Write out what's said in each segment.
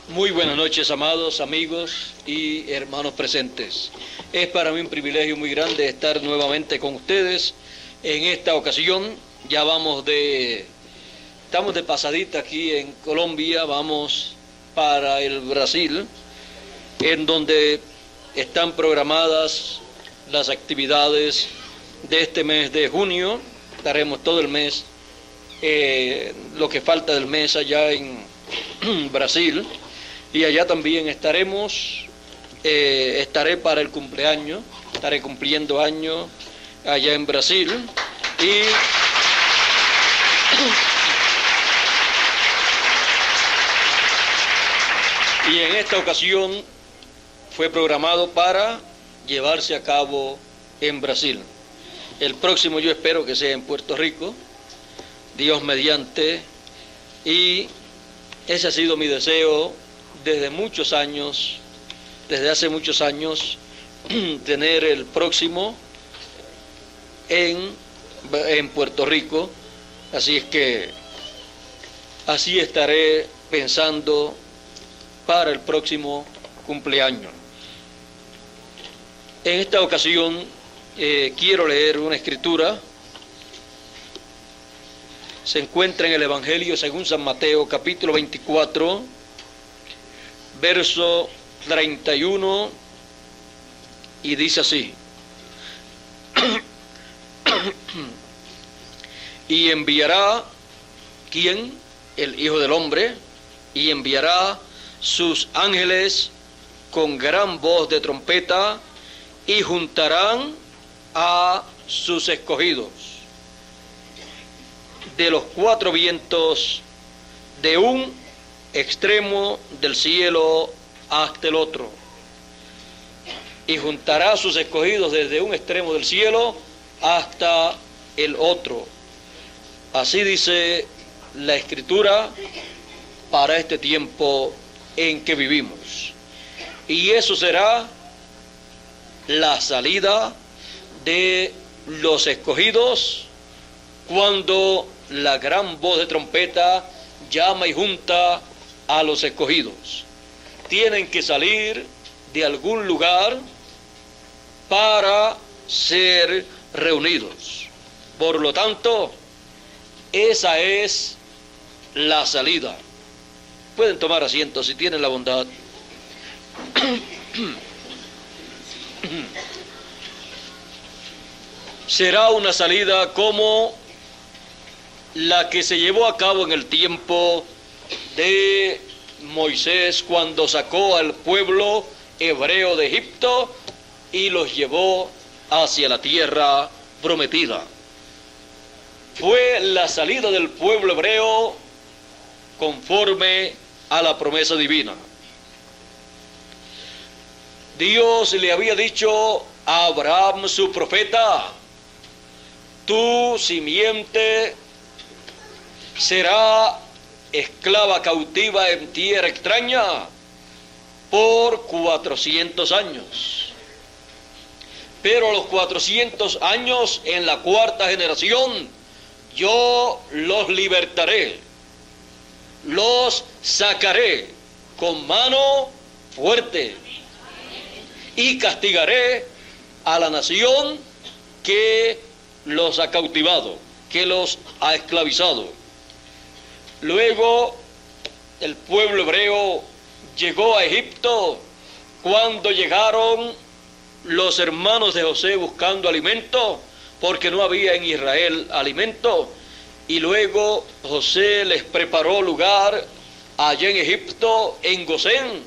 Muy buenas noches, amados amigos y hermanos presentes. Es para mí un privilegio muy grande estar nuevamente con ustedes. En esta ocasión ya estamos de pasadita aquí en Colombia, vamos para el Brasil, en donde están programadas las actividades de este mes de junio. Estaremos todo el mes, lo que falta del mes allá en Brasil. Y allá también estaré para el cumpleaños, estaré cumpliendo años allá en Brasil. Y en esta ocasión fue programado para llevarse a cabo en Brasil. El próximo yo espero que sea en Puerto Rico, Dios mediante, y ese ha sido mi deseo desde hace muchos años, tener el próximo en Puerto Rico. Así es que así estaré pensando para el próximo cumpleaños. En esta ocasión quiero leer una escritura. Se encuentra en el Evangelio según San Mateo, capítulo 24, verso 31, y dice así: y enviará, ¿quién? El Hijo del Hombre, y enviará sus ángeles con gran voz de trompeta, y juntarán a sus escogidos de los cuatro vientos, de un extremo del cielo hasta el otro. Y juntará a sus escogidos desde un extremo del cielo hasta el otro. Así dice la Escritura para este tiempo en que vivimos. Y eso será la salida de los escogidos cuando la gran voz de trompeta llama y junta a los escogidos. Tienen que salir de algún lugar para ser reunidos. Por lo tanto, esa es la salida. Pueden tomar asiento si tienen la bondad. Será una salida como la que se llevó a cabo en el tiempo de Moisés, cuando sacó al pueblo hebreo de Egipto y los llevó hacia la tierra prometida. Fue la salida del pueblo hebreo conforme a la promesa divina. Dios le había dicho a Abraham, su profeta: tu simiente será esclava cautiva en tierra extraña por 400 años. Pero a los 400 años, en la cuarta generación, yo los libertaré, los sacaré con mano fuerte y castigaré a la nación que los ha cautivado, que los ha esclavizado. Luego el pueblo hebreo llegó a Egipto cuando llegaron los hermanos de José buscando alimento, porque no había en Israel alimento, y luego José les preparó lugar allá en Egipto, en Gosén,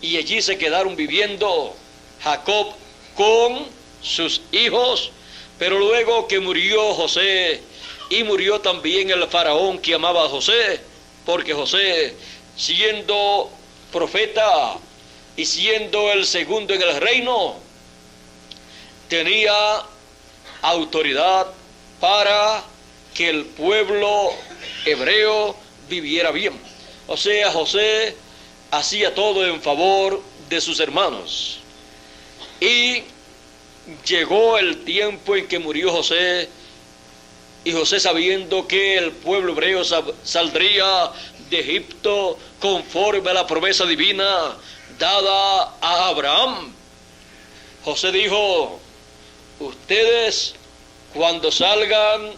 y allí se quedaron viviendo Jacob con sus hijos. Pero luego que murió José, y murió también el faraón que amaba a José, porque José, siendo profeta y siendo el segundo en el reino, tenía autoridad para que el pueblo hebreo viviera bien. O sea, José hacía todo en favor de sus hermanos. Y llegó el tiempo en que murió José, y José, sabiendo que el pueblo hebreo saldría de Egipto conforme a la promesa divina dada a Abraham. José dijo: ustedes cuando salgan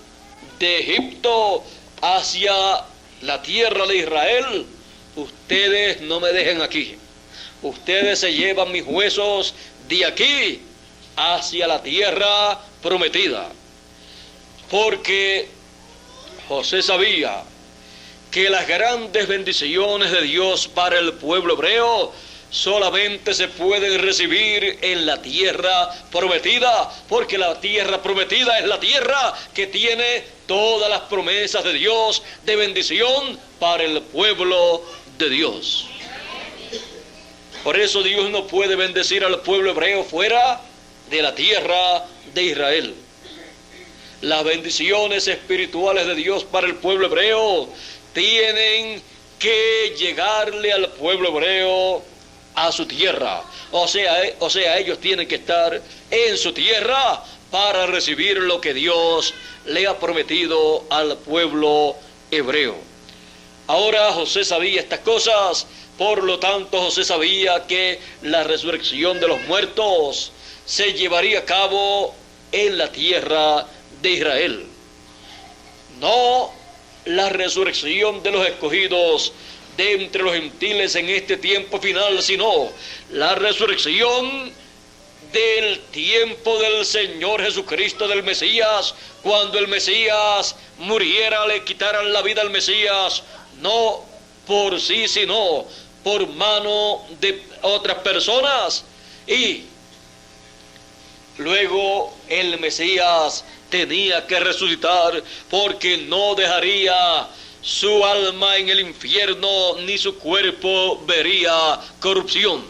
de Egipto hacia la tierra de Israel, ustedes no me dejen aquí. Ustedes se llevan mis huesos de aquí hacia la tierra prometida. Porque José sabía que las grandes bendiciones de Dios para el pueblo hebreo solamente se pueden recibir en la tierra prometida, porque la tierra prometida es la tierra que tiene todas las promesas de Dios de bendición para el pueblo de Dios. Por eso Dios no puede bendecir al pueblo hebreo fuera de la tierra de Israel. Las bendiciones espirituales de Dios para el pueblo hebreo tienen que llegarle al pueblo hebreo a su tierra. O sea, ellos tienen que estar en su tierra para recibir lo que Dios le ha prometido al pueblo hebreo. Ahora José sabía estas cosas, por lo tanto José sabía que la resurrección de los muertos se llevaría a cabo en la tierra de Israel. No la resurrección de los escogidos de entre los gentiles en este tiempo final, sino la resurrección del tiempo del Señor Jesucristo, del Mesías. Cuando el Mesías muriera, le quitaran la vida al Mesías, no por sí, sino por mano de otras personas. Y luego el Mesías tenía que resucitar, porque no dejaría su alma en el infierno, ni su cuerpo vería corrupción.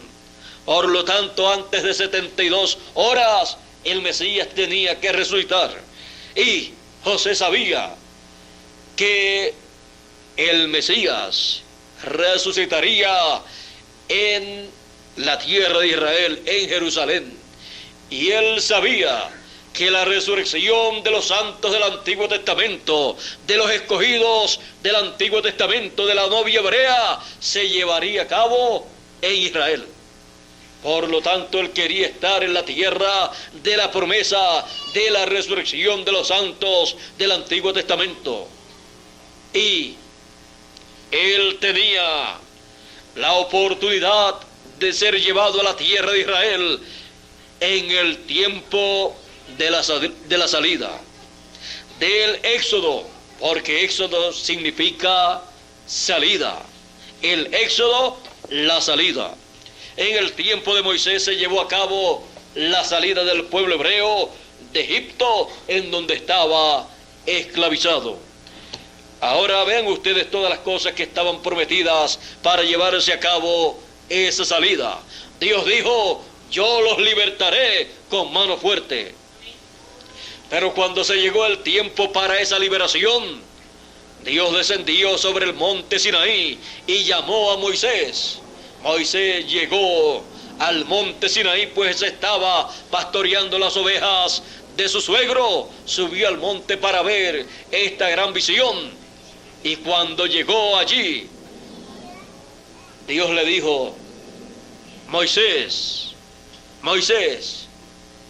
Por lo tanto, antes de 72 horas, el Mesías tenía que resucitar. Y José sabía que el Mesías resucitaría en la tierra de Israel, en Jerusalén. Y él sabía que la resurrección de los santos del Antiguo Testamento, de los escogidos del Antiguo Testamento, de la novia hebrea, se llevaría a cabo en Israel. Por lo tanto, él quería estar en la tierra de la promesa de la resurrección de los santos del Antiguo Testamento. Y él tenía la oportunidad de ser llevado a la tierra de Israel en el tiempo de la salida, del éxodo, porque éxodo significa salida. El éxodo, la salida. En el tiempo de Moisés se llevó a cabo la salida del pueblo hebreo de Egipto, en donde estaba esclavizado. Ahora vean ustedes todas las cosas que estaban prometidas para llevarse a cabo esa salida. Dios dijo: yo los libertaré con mano fuerte. Pero cuando se llegó el tiempo para esa liberación, Dios descendió sobre el monte Sinaí y llamó a Moisés. Moisés llegó al monte Sinaí, pues estaba pastoreando las ovejas de su suegro. Subió al monte para ver esta gran visión. Y cuando llegó allí, Dios le dijo: Moisés, Moisés,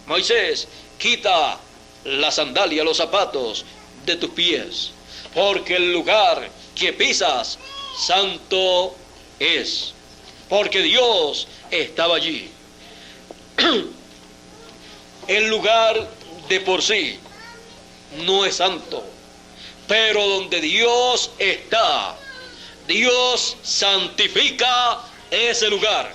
Moisés, quita la sandalia, los zapatos de tus pies, porque el lugar que pisas santo es, porque Dios estaba allí. El lugar de por sí no es santo, pero donde Dios está, Dios santifica ese lugar.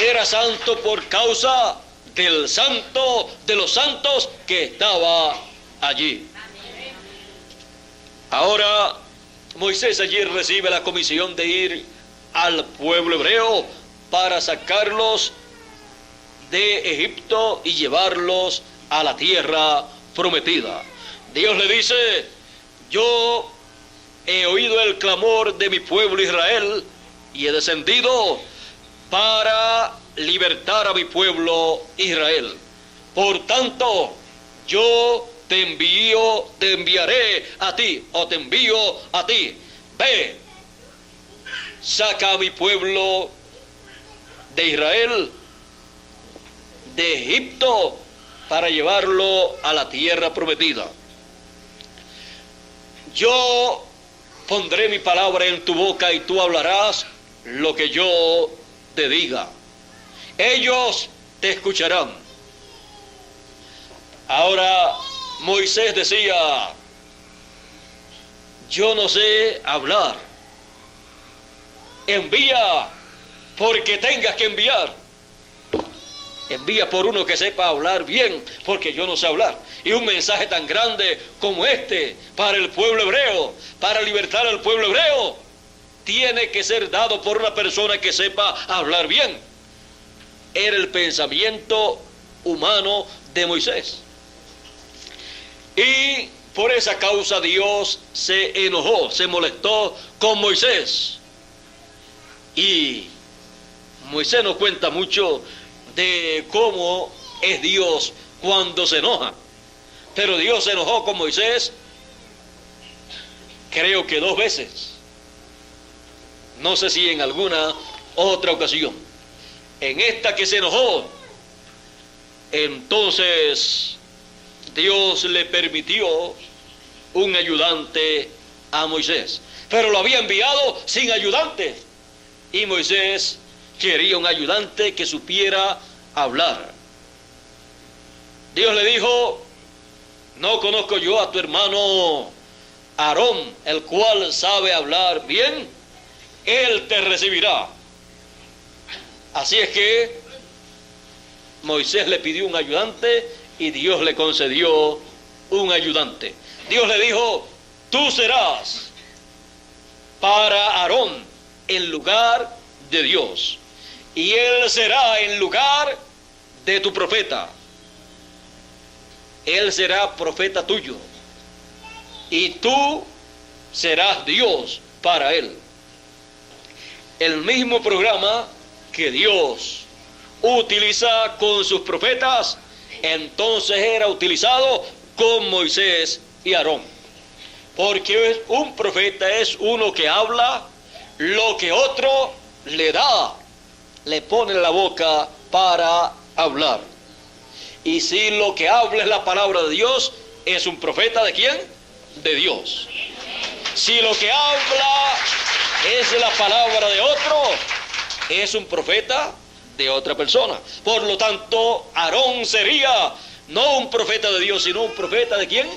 Era santo por causa del santo de los santos que estaba allí. Ahora Moisés allí recibe la comisión de ir al pueblo hebreo para sacarlos de Egipto y llevarlos a la tierra prometida. Dios le dice: yo he oído el clamor de mi pueblo Israel y he descendido para libertar a mi pueblo Israel. Por tanto, yo te enviaré a ti, o te envío a ti. Ve, saca a mi pueblo de Israel, de Egipto, para llevarlo a la tierra prometida. Yo pondré mi palabra en tu boca y tú hablarás lo que yo te diga. Ellos te escucharán. Ahora Moisés decía: yo no sé hablar. Envía porque tengas que enviar. Envía por uno que sepa hablar bien, porque yo no sé hablar. Y un mensaje tan grande como este para el pueblo hebreo, para libertar al pueblo hebreo, tiene que ser dado por una persona que sepa hablar bien. Era el pensamiento humano de Moisés. Y por esa causa Dios se enojó, se molestó con Moisés. Y Moisés nos cuenta mucho de cómo es Dios cuando se enoja. Pero Dios se enojó con Moisés, creo que 2 veces. No sé si en alguna otra ocasión. En esta que se enojó, entonces Dios le permitió un ayudante a Moisés. Pero lo había enviado sin ayudante. Y Moisés quería un ayudante que supiera hablar. Dios le dijo: ¿no conozco yo a tu hermano Aarón, el cual sabe hablar bien? Él te recibirá. Así es que Moisés le pidió un ayudante y Dios le concedió un ayudante. Dios le dijo: tú serás para Aarón en lugar de Dios, y él será en lugar de tu profeta. Él será profeta tuyo, y tú serás Dios para él. El mismo programa que Dios utiliza con sus profetas, entonces era utilizado con Moisés y Aarón. Porque un profeta es uno que habla lo que otro le da, le pone en la boca para hablar. Y si lo que habla es la palabra de Dios, ¿es un profeta de quién? De Dios. Si lo que habla es la palabra de otro, es un profeta de otra persona. Por lo tanto, Aarón sería no un profeta de Dios, sino un profeta de quién?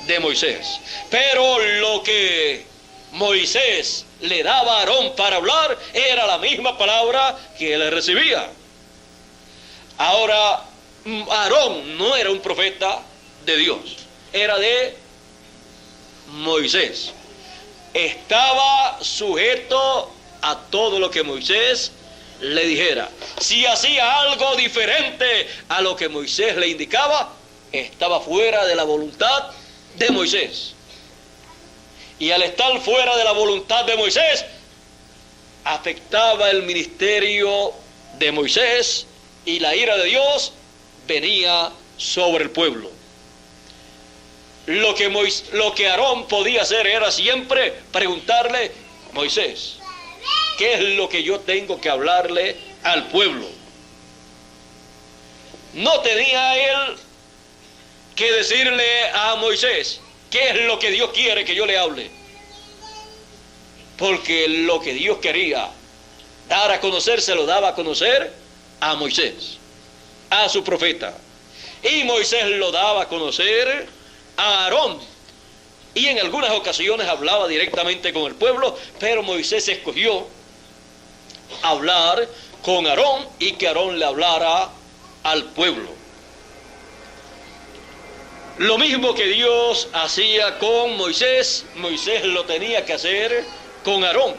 De Moisés. Pero lo que Moisés le daba a Aarón para hablar era la misma palabra que él recibía. Ahora, Aarón no era un profeta de Dios, era de Moisés. Estaba sujeto a todo lo que Moisés le dijera. Si hacía algo diferente a lo que Moisés le indicaba, estaba fuera de la voluntad de Moisés. Y al estar fuera de la voluntad de Moisés, afectaba el ministerio de Moisés, y la ira de Dios venía sobre el pueblo. Lo que Aarón podía hacer era siempre preguntarle: Moisés, ¿qué es lo que yo tengo que hablarle al pueblo? No tenía él que decirle a Moisés: ¿qué es lo que Dios quiere que yo le hable? Porque lo que Dios quería dar a conocer, se lo daba a conocer a Moisés, a su profeta. Y Moisés lo daba a conocer a Aarón. Y en algunas ocasiones hablaba directamente con el pueblo, pero Moisés escogió hablar con Aarón y que Aarón le hablara al pueblo. Lo mismo que Dios hacía con Moisés, Moisés lo tenía que hacer con Aarón.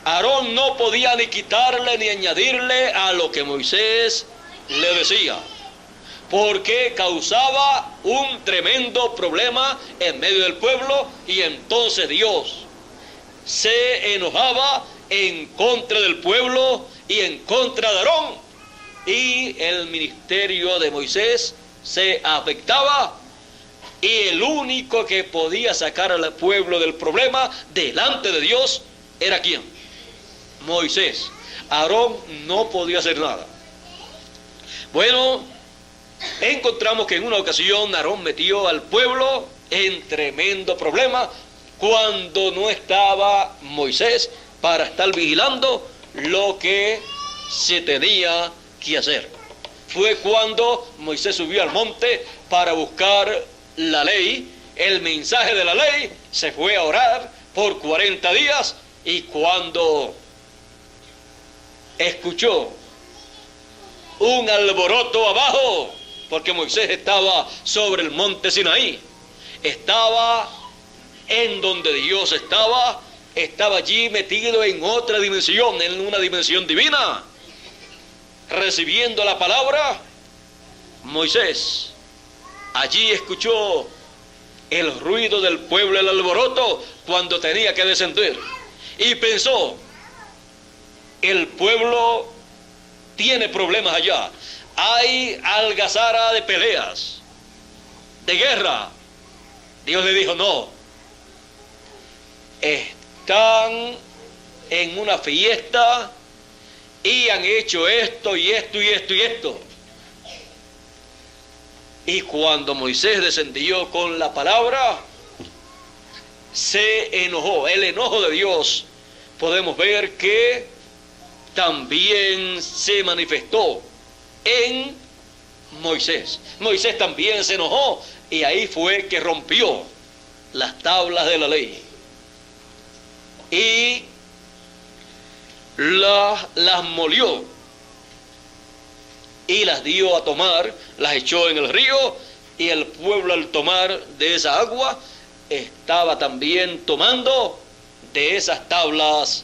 Aarón no podía ni quitarle ni añadirle a lo que Moisés le decía, porque causaba un tremendo problema en medio del pueblo, y entonces Dios se enojaba en contra del pueblo y en contra de Aarón, y el ministerio de Moisés se afectaba, y el único que podía sacar al pueblo del problema delante de Dios era ¿quién? Moisés. Aarón no podía hacer nada. Bueno, encontramos que en una ocasión Aarón metió al pueblo en tremendo problema cuando no estaba Moisés para estar vigilando lo que se tenía que hacer. Fue cuando Moisés subió al monte para buscar la ley, el mensaje de la ley, se fue a orar por 40 días, y cuando escuchó un alboroto abajo, porque Moisés estaba sobre el monte Sinaí, estaba en donde Dios estaba allí metido en otra dimensión, en una dimensión divina, recibiendo la palabra. Moisés allí escuchó el ruido del pueblo, el alboroto, cuando tenía que descender, y pensó: el pueblo tiene problemas allá, hay algazara de peleas, de guerra. Dios le dijo: no, están en una fiesta y han hecho esto y esto y esto y esto. Y cuando Moisés descendió con la palabra, se enojó. El enojo de Dios podemos ver que también se manifestó en Moisés. Moisés también se enojó, y ahí fue que rompió las tablas de la ley y las molió y las dio a tomar, las echó en el río, y el pueblo, al tomar de esa agua, estaba también tomando de esas tablas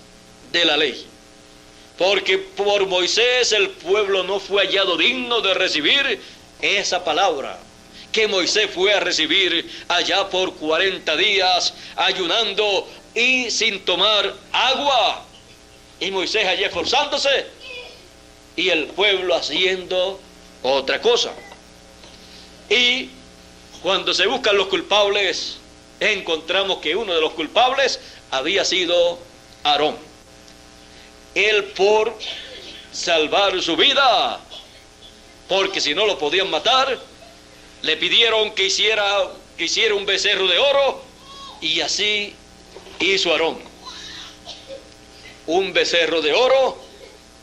de la ley. Porque por Moisés el pueblo no fue hallado digno de recibir esa palabra que Moisés fue a recibir allá por 40 días, ayunando y sin tomar agua. Y Moisés allí esforzándose, y el pueblo haciendo otra cosa. Y cuando se buscan los culpables, encontramos que uno de los culpables había sido Aarón. Él, por salvar su vida, porque si no lo podían matar, le pidieron que hiciera un becerro de oro, y así hizo Aarón. Un becerro de oro,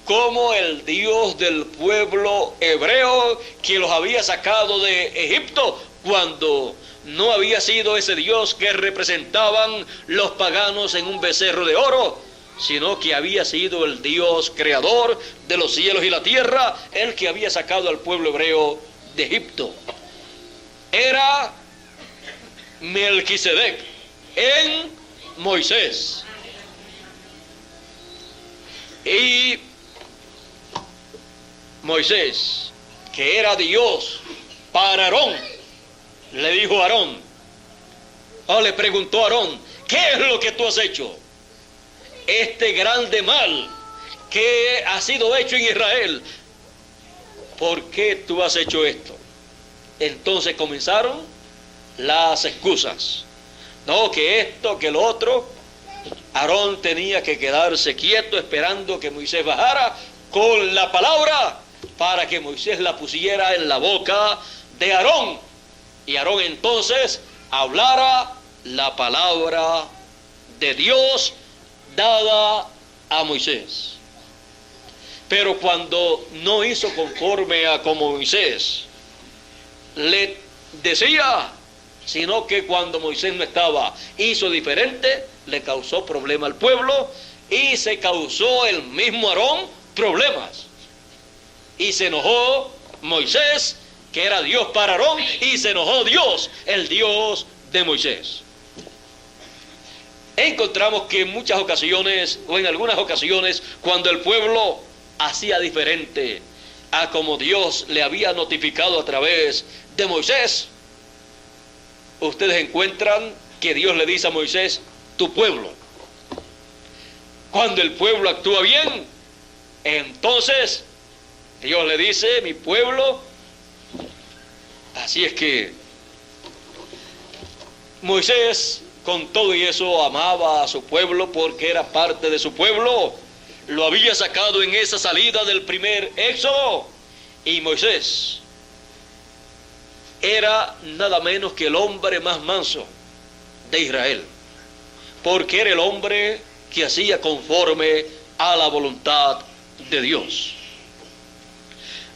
como el Dios del pueblo hebreo que los había sacado de Egipto, cuando no había sido ese Dios que representaban los paganos en un becerro de oro, sino que había sido el Dios creador de los cielos y la tierra, el que había sacado al pueblo hebreo de Egipto. Era Melquisedec en Moisés. Y Moisés, que era Dios para Aarón, le dijo a Aarón, o le preguntó a Aarón: ¿qué es lo que tú has hecho? Este grande mal que ha sido hecho en Israel, ¿por qué tú has hecho esto? Entonces comenzaron las excusas. No, que esto, que lo otro. Aarón tenía que quedarse quieto esperando que Moisés bajara con la palabra, para que Moisés la pusiera en la boca de Aarón, y Aarón entonces hablara la palabra de Dios dada a Moisés. Pero cuando no hizo conforme a como Moisés le decía, sino que cuando Moisés no estaba, hizo diferente, le causó problema al pueblo, y se causó el mismo Aarón problemas. Y se enojó Moisés, que era Dios para Aarón, y se enojó Dios, el Dios de Moisés. Encontramos que en muchas ocasiones, o en algunas ocasiones, cuando el pueblo hacía diferente a como Dios le había notificado a través de Moisés, ustedes encuentran que Dios le dice a Moisés: tu pueblo. Cuando el pueblo actúa bien, entonces Dios le dice: mi pueblo Así es que Moisés, con todo y eso, amaba a su pueblo porque era parte de su pueblo. Lo había sacado en esa salida del primer éxodo. Y Moisés era nada menos que el hombre más manso de Israel, porque era el hombre que hacía conforme a la voluntad de Dios.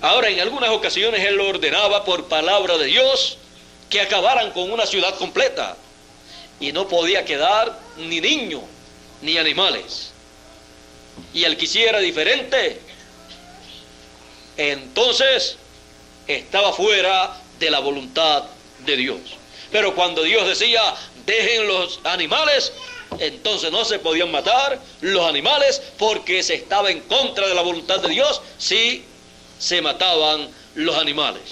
Ahora, en algunas ocasiones él ordenaba por palabra de Dios que acabaran con una ciudad completa, y no podía quedar ni niño ni animales. Y el que hiciera diferente, entonces estaba fuera de la voluntad de Dios. Pero cuando Dios decía, dejen los animales, entonces no se podían matar los animales, porque se estaba en contra de la voluntad de Dios si se mataban los animales.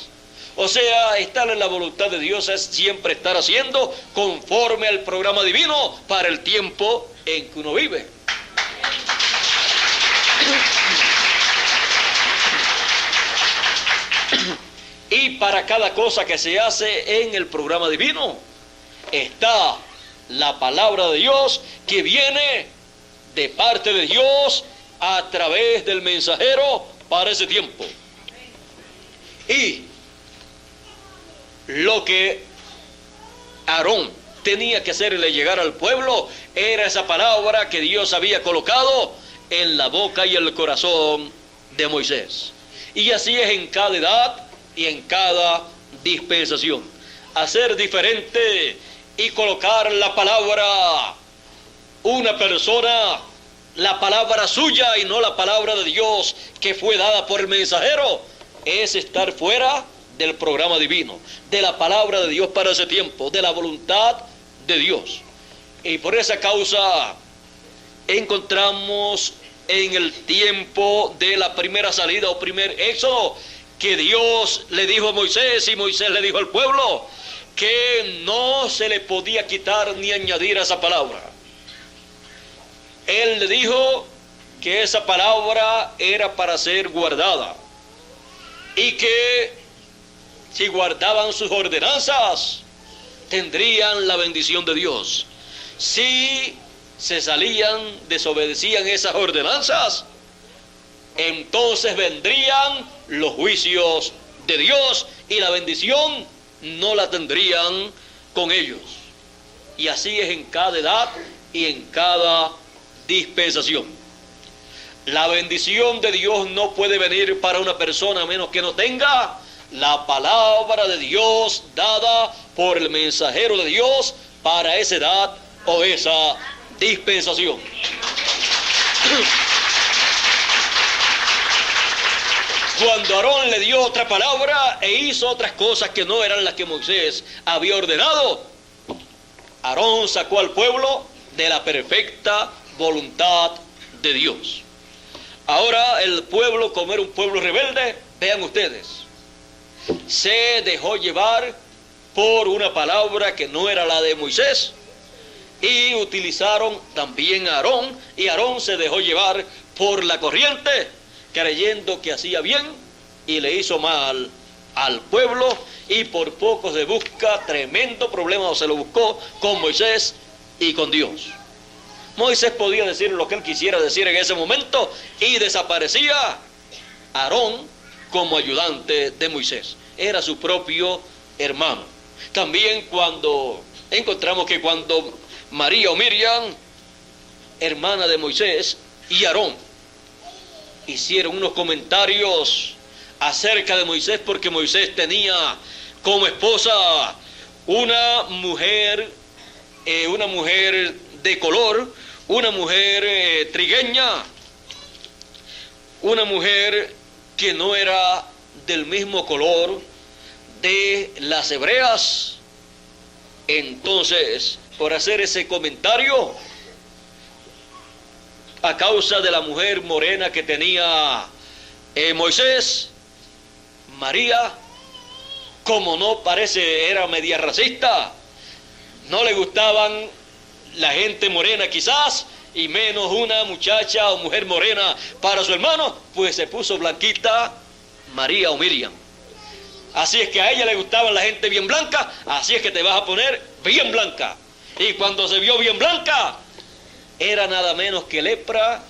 O sea, estar en la voluntad de Dios es siempre estar haciendo conforme al programa divino para el tiempo en que uno vive. Y para cada cosa que se hace en el programa divino está la palabra de Dios, que viene de parte de Dios a través del mensajero para ese tiempo. Y lo que Aarón tenía que hacerle llegar al pueblo era esa palabra que Dios había colocado en la boca y el corazón de Moisés. Y así es en cada edad y en cada dispensación. Hacer diferente y colocar la palabra, una persona, la palabra suya y no la palabra de Dios que fue dada por el mensajero, es estar fuera del programa divino, de la palabra de Dios para ese tiempo, de la voluntad de Dios. Y por esa causa encontramos en el tiempo de la primera salida o primer éxodo que Dios le dijo a Moisés y Moisés le dijo al pueblo que no se le podía quitar ni añadir a esa palabra. Él le dijo que esa palabra era para ser guardada y que si guardaban sus ordenanzas tendrían la bendición de Dios. Si se salían, desobedecían esas ordenanzas, entonces vendrían los juicios de Dios y la bendición no la tendrían con ellos. Y así es en cada edad y en cada dispensación. La bendición de Dios no puede venir para una persona a menos que no tenga la palabra de Dios dada por el mensajero de Dios para esa edad o esa dispensación. Cuando Aarón le dio otra palabra e hizo otras cosas que no eran las que Moisés había ordenado, Aarón sacó al pueblo de la perfecta voluntad de Dios. Ahora el pueblo, como era un pueblo rebelde, vean ustedes, se dejó llevar por una palabra que no era la de Moisés y utilizaron también a Aarón, y Aarón se dejó llevar por la corriente creyendo que hacía bien y le hizo mal al pueblo, y por poco se busca tremendo problema, o se lo buscó con Moisés y con Dios. Moisés podía decir lo que él quisiera decir en ese momento y desaparecía Aarón como ayudante de Moisés. Era su propio hermano. También cuando encontramos que cuando María o Miriam, hermana de Moisés, y Aarón hicieron unos comentarios acerca de Moisés, porque Moisés tenía como esposa una mujer de color, una mujer trigueña, una mujer que no era del mismo color de las hebreas. Entonces, por hacer ese comentario, a causa de la mujer morena que tenía Moisés, María, como no parece, era media racista, no le gustaban la gente morena quizás, y menos una muchacha o mujer morena para su hermano, pues se puso blanquita María o Miriam. Así es que a ella le gustaba la gente bien blanca, así es que te vas a poner bien blanca. Y cuando se vio bien blanca, era nada menos que lepra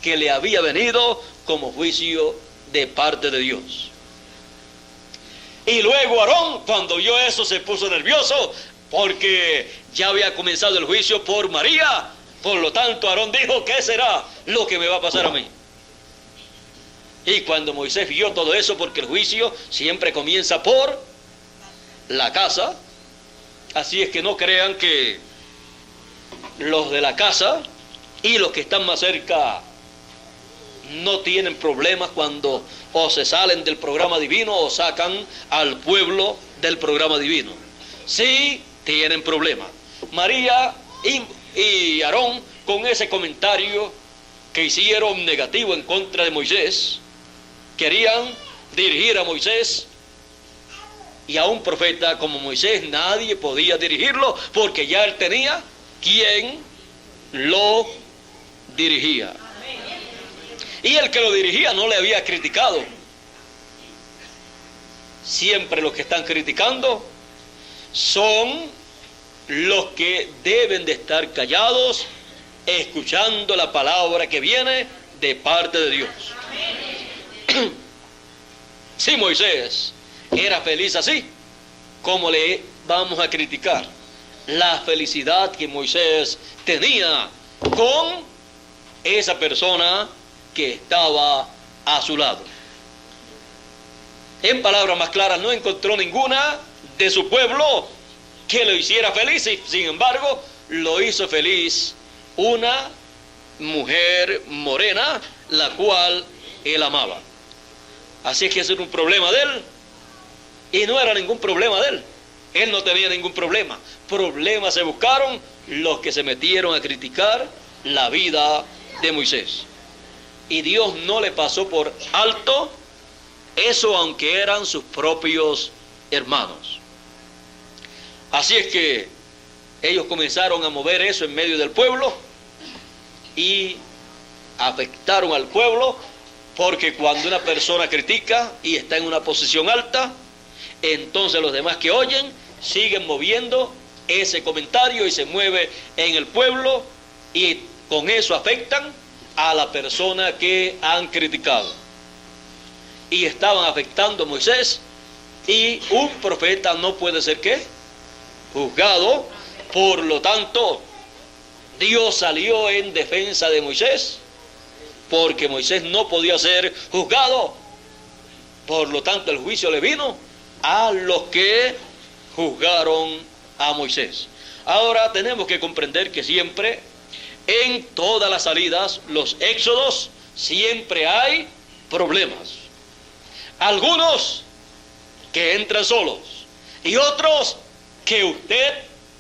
que le había venido como juicio de parte de Dios. Y luego Aarón, cuando vio eso, se puso nervioso porque ya había comenzado el juicio por María. Por lo tanto, Aarón dijo, ¿qué será lo que me va a pasar a mí? Y cuando Moisés vio todo eso, porque el juicio siempre comienza por la casa, así es que no crean que los de la casa y los que están más cerca no tienen problemas cuando o se salen del programa divino o sacan al pueblo del programa divino. Sí tienen problemas. María y Aarón, con ese comentario que hicieron negativo en contra de Moisés, querían dirigir a Moisés, y a un profeta como Moisés nadie podía dirigirlo porque ya él tenía quien lo dirigía. Y el que lo dirigía no le había criticado. Siempre los que están criticando son los que deben de estar callados, escuchando la palabra que viene de parte de Dios. Si Moisés era feliz así, ¿cómo le vamos a criticar la felicidad que Moisés tenía con esa persona que estaba a su lado? En palabras más claras, no encontró ninguna de su pueblo que lo hiciera feliz, y sin embargo lo hizo feliz una mujer morena, la cual él amaba. Así es que ese era un problema de él, y no era ningún problema de él. Él no tenía ningún problema. Problemas se buscaron los que se metieron a criticar la vida de Moisés. Y Dios no le pasó por alto eso, aunque eran sus propios hermanos. Así es que ellos comenzaron a mover eso en medio del pueblo y afectaron al pueblo, porque cuando una persona critica y está en una posición alta, entonces los demás que oyen siguen moviendo ese comentario y se mueve en el pueblo, y con eso afectan a la persona que han criticado. Y estaban afectando a Moisés, y un profeta no puede ser ¿qué? Juzgado. Por lo tanto, Dios salió en defensa de Moisés, porque Moisés no podía ser juzgado. Por lo tanto, el juicio le vino a los que juzgaron a Moisés. Ahora tenemos que comprender que siempre, en todas las salidas, los éxodos, siempre hay problemas. Algunos que entran solos y otros que usted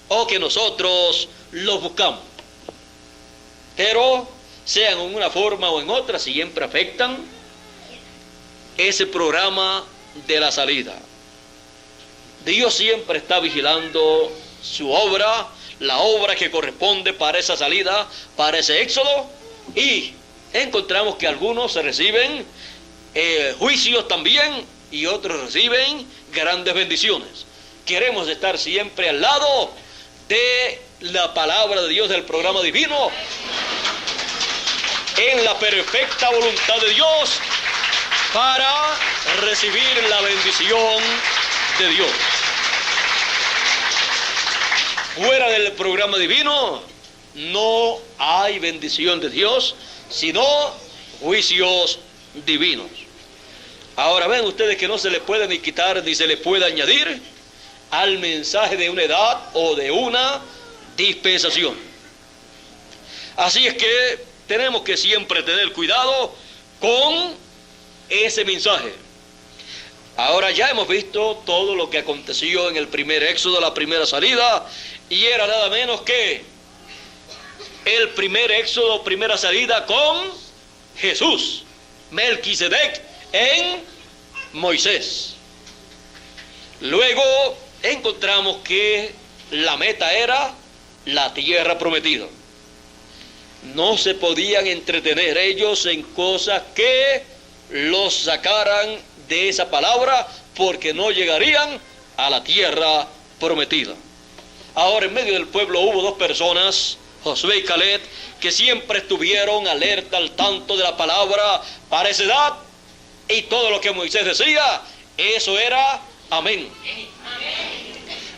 o que nosotros los buscamos. Pero sean en una forma o en otra, siempre afectan ese programa de la salida. Dios siempre está vigilando su obra, la obra que corresponde para esa salida, para ese éxodo, y encontramos que algunos se reciben juicios también, y otros reciben grandes bendiciones. Queremos estar siempre al lado de la palabra de Dios, del programa divino, en la perfecta voluntad de Dios, para recibir la bendición de Dios. Fuera del programa divino no hay bendición de Dios, sino juicios divinos. Ahora ven ustedes que no se le puede ni quitar ni se le puede añadir al mensaje de una edad o de una dispensación. Así es que tenemos que siempre tener cuidado con ese mensaje. Ahora ya hemos visto todo lo que aconteció en el primer éxodo, la primera salida, y era nada menos que el primer éxodo, primera salida con Jesús, Melquisedec en Moisés. Luego encontramos que la meta era la tierra prometida. No se podían entretener ellos en cosas que los sacaran de esa palabra, porque no llegarían a la tierra prometida. Ahora, en medio del pueblo hubo dos personas, Josué y Caleb, que siempre estuvieron alerta al tanto de la palabra para esa edad, y todo lo que Moisés decía, eso era amén.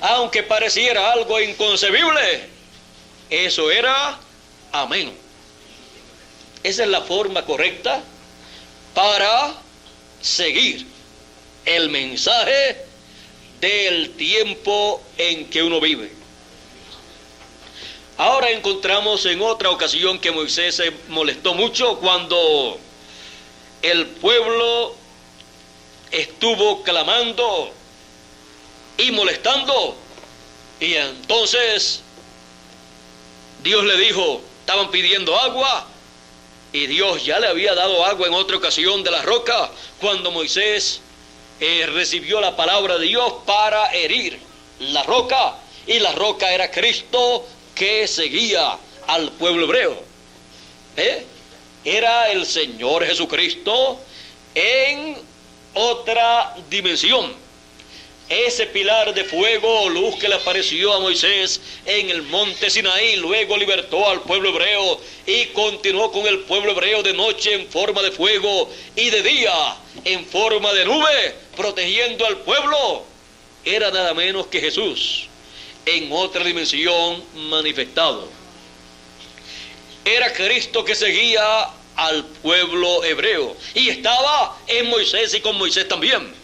Aunque pareciera algo inconcebible, eso era amén. Esa es la forma correcta para seguir el mensaje del tiempo en que uno vive. Ahora encontramos en otra ocasión que Moisés se molestó mucho cuando el pueblo estuvo clamando y molestando, y entonces Dios le dijo, estaban pidiendo agua, y Dios ya le había dado agua en otra ocasión de la roca, cuando Moisés recibió la palabra de Dios para herir la roca, y la roca era Cristo que seguía al pueblo hebreo. Era el Señor Jesucristo en otra dimensión. Ese pilar de fuego o luz que le apareció a Moisés en el monte Sinaí, luego libertó al pueblo hebreo y continuó con el pueblo hebreo de noche en forma de fuego y de día en forma de nube, protegiendo al pueblo. Era nada menos que Jesús en otra dimensión manifestado. Era Cristo que seguía al pueblo hebreo y estaba en Moisés y con Moisés también.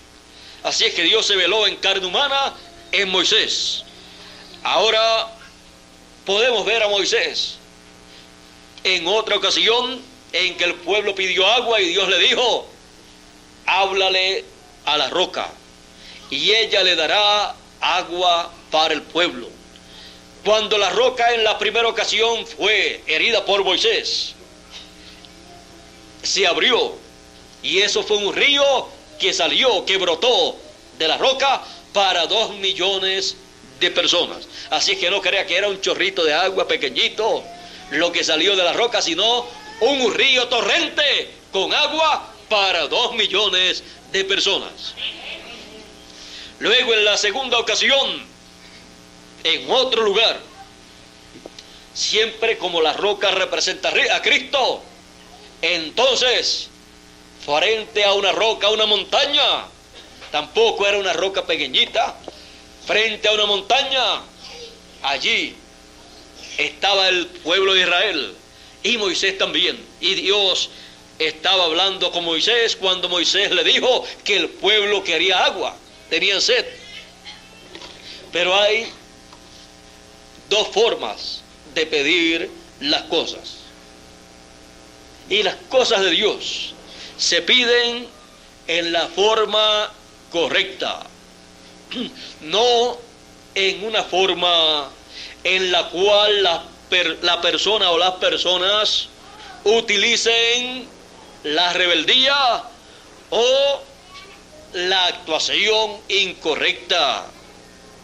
Así es que Dios se veló en carne humana en Moisés. Ahora podemos ver a Moisés en otra ocasión en que el pueblo pidió agua y Dios le dijo, háblale a la roca y ella le dará agua para el pueblo. Cuando la roca en la primera ocasión fue herida por Moisés, se abrió y eso fue un río que salió, que brotó de la roca para 2 millones de personas. Así que no crea que era un chorrito de agua pequeñito lo que salió de la roca, sino un río torrente con agua para 2 millones de personas. Luego en la segunda ocasión, en otro lugar, siempre como la roca representa a Cristo, entonces frente a una roca, una montaña, tampoco era una roca pequeñita, frente a una montaña, allí estaba el pueblo de Israel y Moisés también, y Dios estaba hablando con Moisés cuando Moisés le dijo que el pueblo quería agua, tenían sed. Pero hay dos formas de pedir las cosas, y las cosas de Dios se piden en la forma correcta, no en una forma en la cual la persona o las personas utilicen la rebeldía o la actuación incorrecta,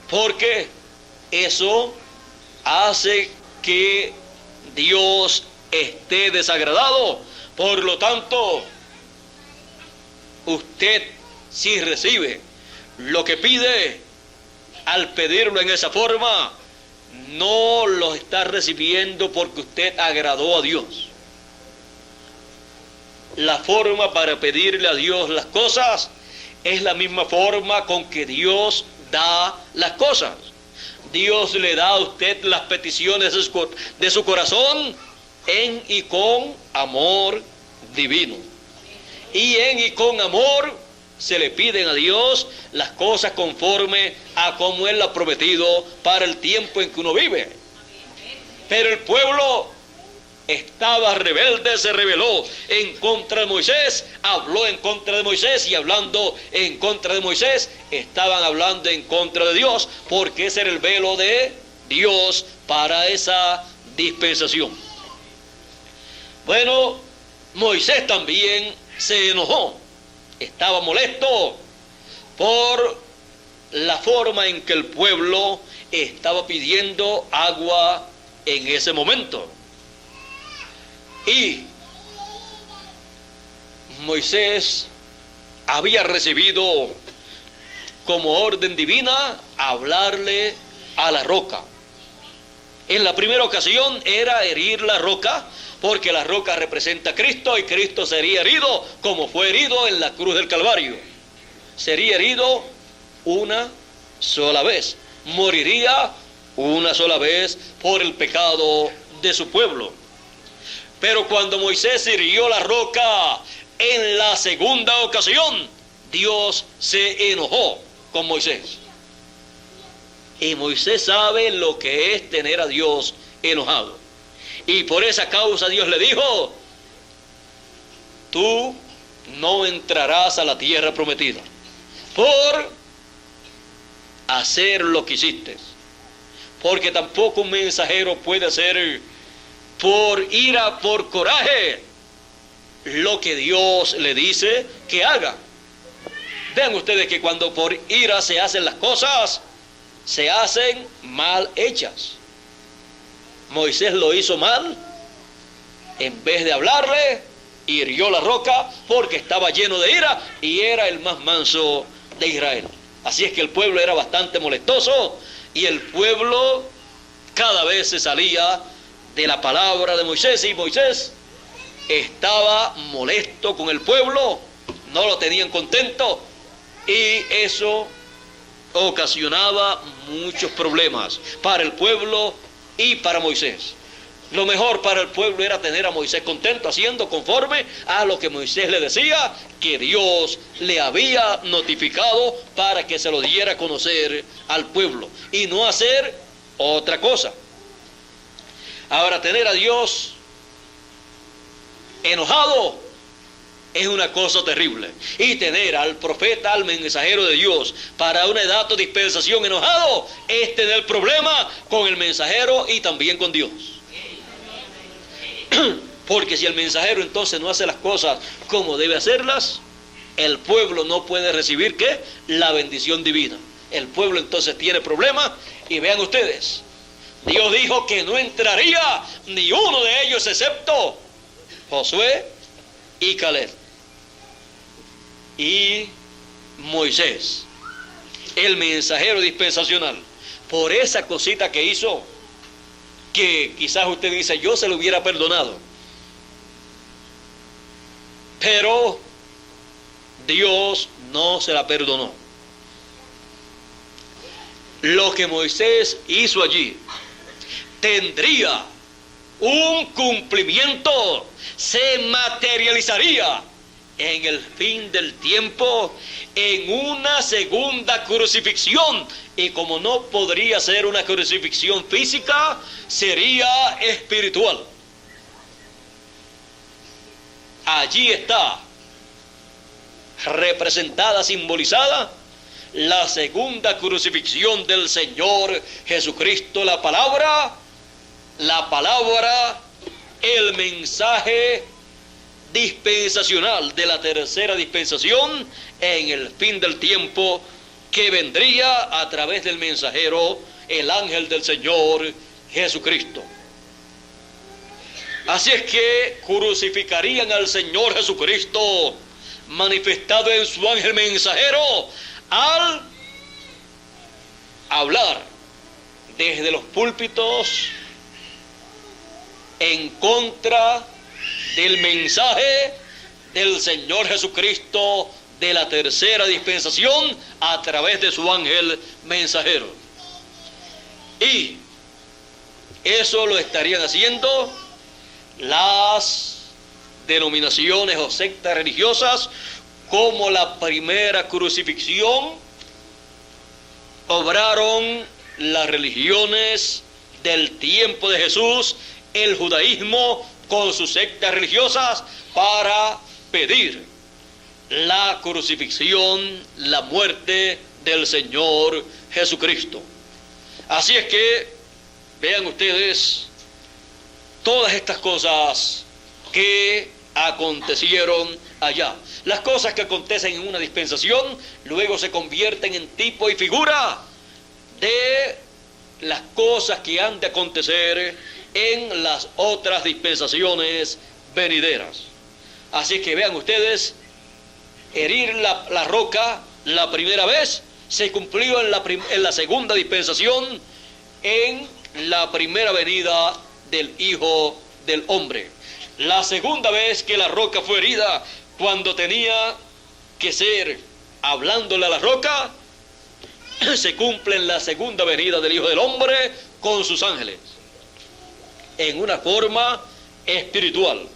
porque eso hace que Dios esté desagradado. Por lo tanto, usted si recibe lo que pide, al pedirlo en esa forma, no lo está recibiendo porque usted agradó a Dios. La forma para pedirle a Dios las cosas es la misma forma con que Dios da las cosas. Dios le da a usted las peticiones de su corazón en y con amor divino. Y en y con amor se le piden a Dios las cosas conforme a como Él ha prometido para el tiempo en que uno vive. Pero el pueblo estaba rebelde, se rebeló en contra de Moisés, habló en contra de Moisés, y hablando en contra de Moisés, estaban hablando en contra de Dios, porque ese era el velo de Dios para esa dispensación. Bueno, Moisés también se enojó, estaba molesto por la forma en que el pueblo estaba pidiendo agua en ese momento. Y Moisés había recibido como orden divina hablarle a la roca. En la primera ocasión era herir la roca, porque la roca representa a Cristo y Cristo sería herido como fue herido en la cruz del Calvario. Sería herido una sola vez, moriría una sola vez por el pecado de su pueblo. Pero cuando Moisés hirió la roca en la segunda ocasión, Dios se enojó con Moisés. Y Moisés sabe lo que es tener a Dios enojado. Y por esa causa Dios le dijo: tú no entrarás a la tierra prometida por hacer lo que hiciste. Porque tampoco un mensajero puede hacer por ira, por coraje, lo que Dios le dice que haga. Vean ustedes que cuando por ira se hacen las cosas, se hacen mal hechas. Moisés lo hizo mal. En vez de hablarle, hirió la roca porque estaba lleno de ira y era el más manso de Israel. Así es que el pueblo era bastante molestoso y el pueblo cada vez se salía de la palabra de Moisés, y Moisés estaba molesto con el pueblo, no lo tenían contento, y eso ocasionaba muchos problemas para el pueblo y para Moisés. Lo mejor para el pueblo era tener a Moisés contento, haciendo conforme a lo que Moisés le decía, que Dios le había notificado para que se lo diera a conocer al pueblo, y no hacer otra cosa. Ahora, tener a Dios enojado es una cosa terrible. Y tener al profeta, al mensajero de Dios, para una edad o dispensación enojado, es tener problema con el mensajero y también con Dios. Porque si el mensajero entonces no hace las cosas como debe hacerlas, el pueblo no puede recibir, ¿qué? La bendición divina. El pueblo entonces tiene problemas. Y vean ustedes, Dios dijo que no entraría ni uno de ellos excepto Josué y Caleb y Moisés, el mensajero dispensacional. Por esa cosita que hizo, que quizás usted dice, yo se lo hubiera perdonado, pero Dios no se la perdonó. Lo que Moisés hizo allí tendría un cumplimiento, se materializaría en el fin del tiempo en una segunda crucifixión, y como no podría ser una crucifixión física, sería espiritual. Allí está representada, simbolizada, la segunda crucifixión del Señor Jesucristo, la palabra, el mensaje dispensacional de la tercera dispensación en el fin del tiempo, que vendría a través del mensajero, el ángel del Señor Jesucristo. Así es que crucificarían al Señor Jesucristo manifestado en su ángel mensajero al hablar desde los púlpitos en contra del mensaje del Señor Jesucristo de la tercera dispensación a través de su ángel mensajero. Y eso lo estarían haciendo las denominaciones o sectas religiosas, como la primera crucifixión obraron las religiones del tiempo de Jesús, el judaísmo con sus sectas religiosas, para pedir la crucifixión, la muerte del Señor Jesucristo. Así es que vean ustedes todas estas cosas que acontecieron allá. Las cosas que acontecen en una dispensación luego se convierten en tipo y figura de las cosas que han de acontecer en las otras dispensaciones venideras. Así que vean ustedes herir la roca la primera vez, se cumplió en la segunda dispensación, en la primera venida del Hijo del Hombre. La segunda vez que la roca fue herida, cuando tenía que ser hablándole a la roca, se cumple en la segunda venida del Hijo del Hombre con sus ángeles, en una forma espiritual.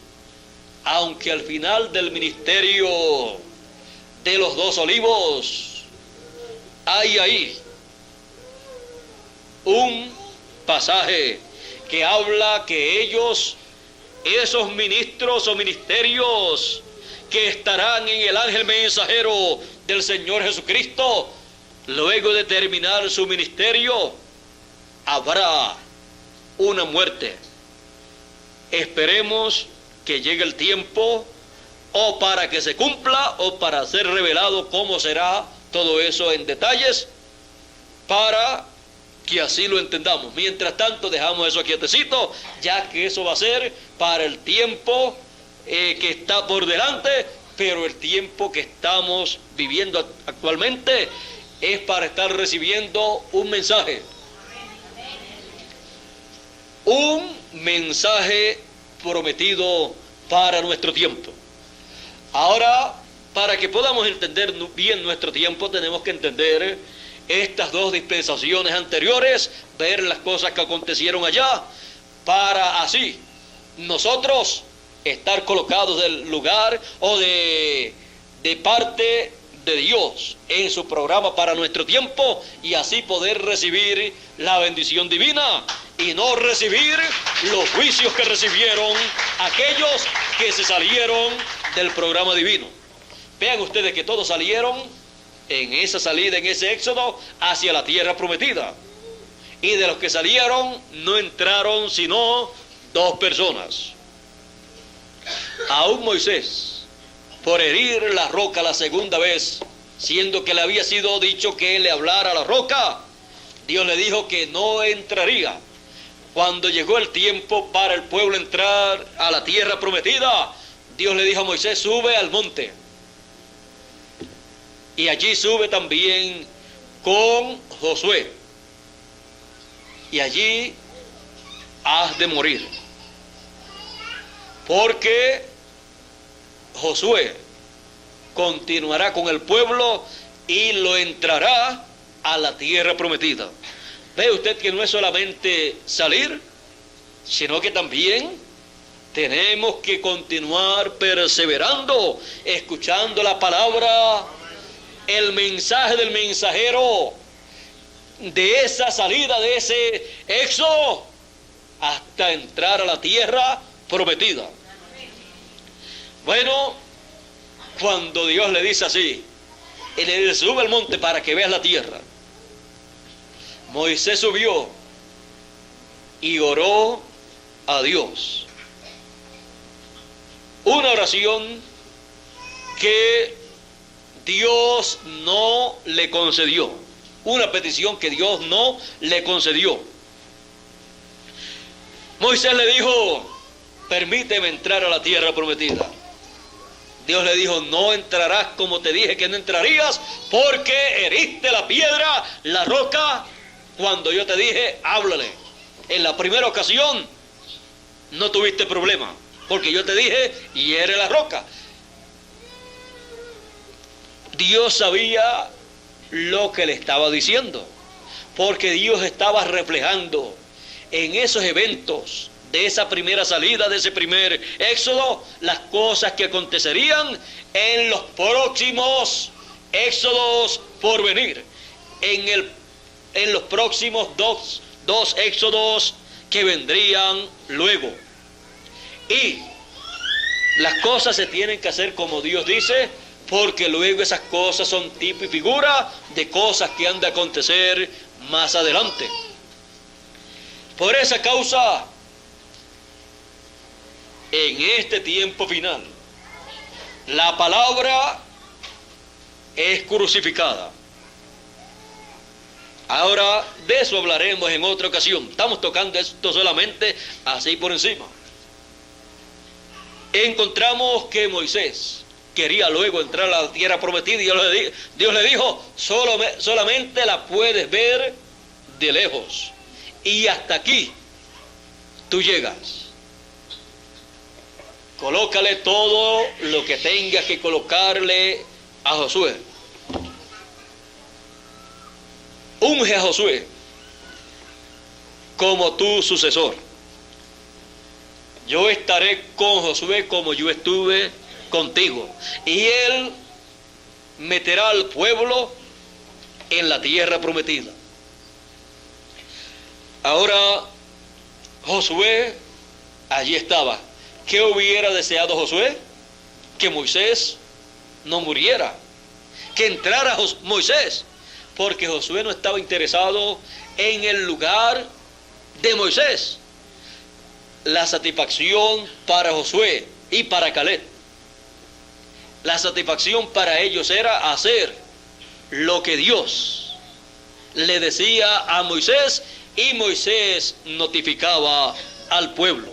Aunque al final del ministerio de los dos olivos hay ahí un pasaje que habla que ellos, esos ministros o ministerios que estarán en el ángel mensajero del Señor Jesucristo, luego de terminar su ministerio, habrá una muerte. Esperemos que llegue el tiempo, o para que se cumpla, o para ser revelado cómo será todo eso en detalles, para que así lo entendamos. Mientras tanto, dejamos eso quietecito, ya que eso va a ser para el tiempo que está por delante, pero el tiempo que estamos viviendo actualmente es para estar recibiendo un mensaje. Un mensaje prometido para nuestro tiempo. Ahora, para que podamos entender bien nuestro tiempo, tenemos que entender estas dos dispensaciones anteriores, ver las cosas que acontecieron allá, para así nosotros estar colocados del lugar o de parte de Dios en su programa para nuestro tiempo, y así poder recibir la bendición divina y no recibir los juicios que recibieron aquellos que se salieron del programa divino. Vean ustedes que todos salieron en esa salida, en ese éxodo hacia la tierra prometida, y de los que salieron no entraron sino 2 personas. Aún Moisés, por herir la roca la segunda vez, siendo que le había sido dicho que él le hablara a la roca, Dios le dijo que no entraría. Cuando llegó el tiempo para el pueblo entrar a la tierra prometida, Dios le dijo a Moisés: sube al monte, y allí sube también con Josué, y allí has de morir, porque Josué continuará con el pueblo y lo entrará a la tierra prometida. Ve usted que no es solamente salir, sino que también tenemos que continuar perseverando, escuchando la palabra, el mensaje del mensajero, de esa salida, de ese éxodo, hasta entrar a la tierra prometida. Bueno, cuando Dios le dice así, y le dice: sube al monte para que veas la tierra, Moisés subió y oró a Dios. Una oración que Dios no le concedió, una petición que Dios no le concedió. Moisés le dijo: permíteme entrar a la tierra prometida. Dios le dijo: no entrarás como te dije que no entrarías, porque heriste la piedra, la roca, cuando yo te dije háblale. En la primera ocasión no tuviste problema, porque yo te dije hiere la roca. Dios sabía lo que le estaba diciendo, porque Dios estaba reflejando en esos eventos de esa primera salida, de ese primer éxodo, las cosas que acontecerían en los próximos éxodos por venir, en los próximos dos éxodos que vendrían luego. Y las cosas se tienen que hacer como Dios dice, porque luego esas cosas son tipo y figura de cosas que han de acontecer más adelante. Por esa causa, en este tiempo final, la palabra es crucificada. Ahora, de eso hablaremos en otra ocasión. Estamos tocando esto solamente así por encima. Encontramos que Moisés quería luego entrar a la tierra prometida y Dios le dijo, solamente la puedes ver de lejos. Y hasta aquí tú llegas. Colócale todo lo que tengas que colocarle a Josué. Unge a Josué como tu sucesor. Yo estaré con Josué como yo estuve contigo. Y él meterá al pueblo en la tierra prometida. Ahora, Josué allí estaba. ¿Qué hubiera deseado Josué? Que Moisés no muriera. Que entrara Moisés. Porque Josué no estaba interesado en el lugar de Moisés. La satisfacción para Josué y para Caleb, la satisfacción para ellos era hacer lo que Dios le decía a Moisés y Moisés notificaba al pueblo.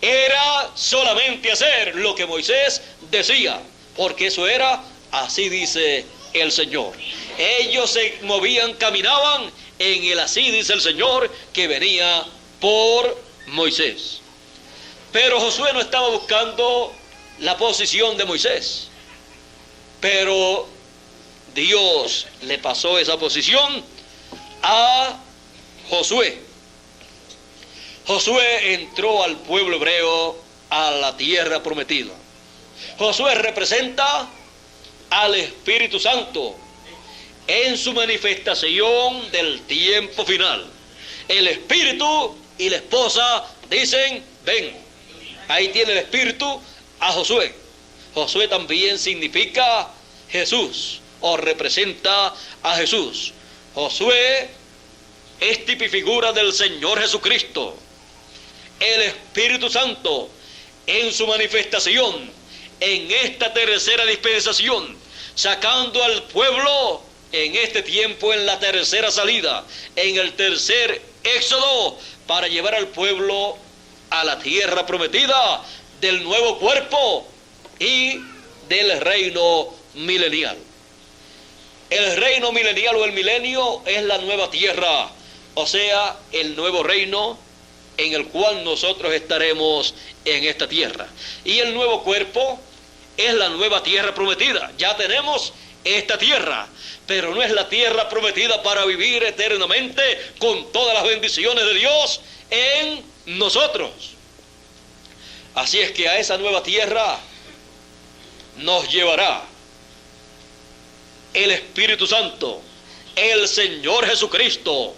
Era solamente hacer lo que Moisés decía, porque eso era, así dice el Señor. Ellos se movían, caminaban en el así dice el Señor que venía por Moisés. Pero Josué no estaba buscando la posición de Moisés, pero Dios le pasó esa posición a Josué. Josué entró al pueblo hebreo a la tierra prometida. Josué representa al Espíritu Santo en su manifestación del tiempo final. El Espíritu y la esposa dicen, ven. Ahí tiene el Espíritu a Josué. Josué también significa Jesús, o representa a Jesús. Josué es tipo y figura del Señor Jesucristo. El Espíritu Santo en su manifestación en esta tercera dispensación, sacando al pueblo en este tiempo en la tercera salida, en el tercer éxodo, para llevar al pueblo a la tierra prometida del nuevo cuerpo y del reino milenial. El reino milenial o el milenio es la nueva tierra, o sea, el nuevo reino en el cual nosotros estaremos en esta tierra. Y el nuevo cuerpo es la nueva tierra prometida. Ya tenemos esta tierra, pero no es la tierra prometida para vivir eternamente con todas las bendiciones de Dios en nosotros. Así es que a esa nueva tierra nos llevará el Espíritu Santo, el Señor Jesucristo,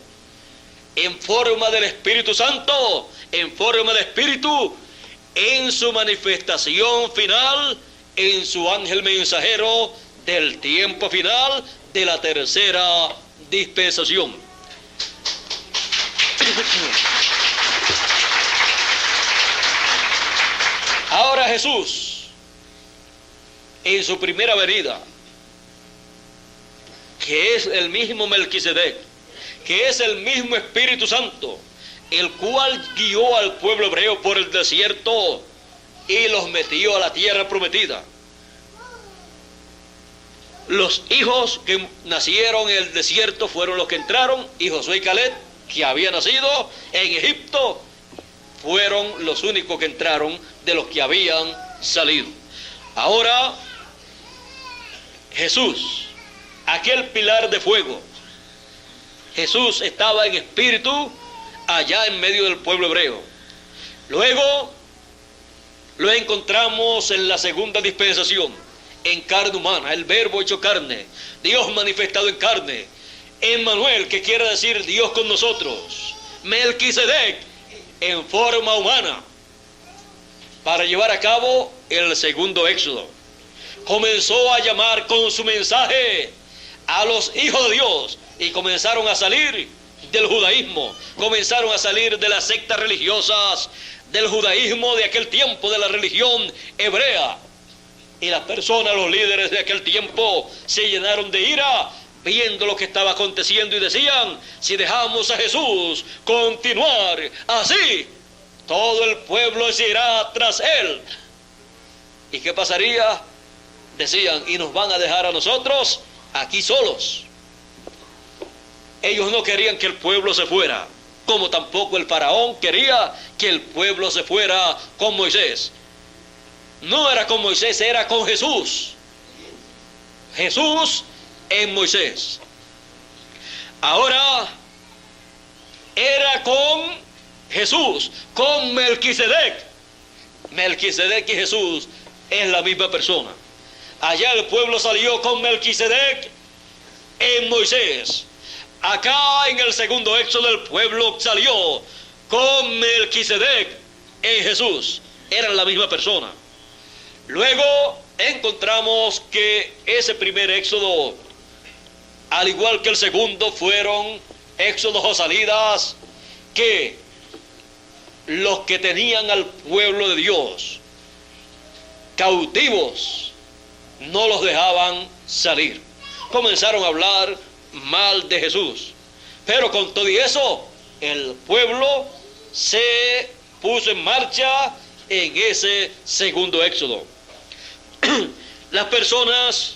en forma del Espíritu Santo, en forma de Espíritu, en su manifestación final, en su ángel mensajero del tiempo final de la tercera dispensación. Ahora Jesús, en su primera venida, que es el mismo Melquisedec, que es el mismo Espíritu Santo, el cual guió al pueblo hebreo por el desierto y los metió a la tierra prometida. Los hijos que nacieron en el desierto fueron los que entraron, y Josué y Caleb, que habían nacido en Egipto, fueron los únicos que entraron de los que habían salido. Ahora, Jesús, aquel pilar de fuego, Jesús estaba en espíritu allá en medio del pueblo hebreo. Luego lo encontramos en la segunda dispensación, en carne humana, el verbo hecho carne, Dios manifestado en carne, Emmanuel, que quiere decir Dios con nosotros, Melquisedec en forma humana, para llevar a cabo el segundo éxodo. Comenzó a llamar con su mensaje a los hijos de Dios, y comenzaron a salir del judaísmo, comenzaron a salir de las sectas religiosas del judaísmo de aquel tiempo, de la religión hebrea. Y las personas, los líderes de aquel tiempo, se llenaron de ira viendo lo que estaba aconteciendo y decían, si dejamos a Jesús continuar así, todo el pueblo se irá tras él. ¿Y qué pasaría? decían, y nos van a dejar a nosotros aquí solos. Ellos no querían que el pueblo se fuera, como tampoco el faraón quería que el pueblo se fuera con Moisés. No era con Moisés, era con Jesús. Jesús en Moisés. Ahora era con Jesús, con Melquisedec. Melquisedec y Jesús es la misma persona. Allá el pueblo salió con Melquisedec en Moisés. Acá en el segundo éxodo el pueblo salió con Melquisedec en Jesús. Eran la misma persona. Luego encontramos que ese primer éxodo, al igual que el segundo, fueron éxodos o salidas que los que tenían al pueblo de Dios cautivos no los dejaban salir. Comenzaron a hablar mal de Jesús, pero con todo y eso el pueblo se puso en marcha en ese segundo éxodo. Las personas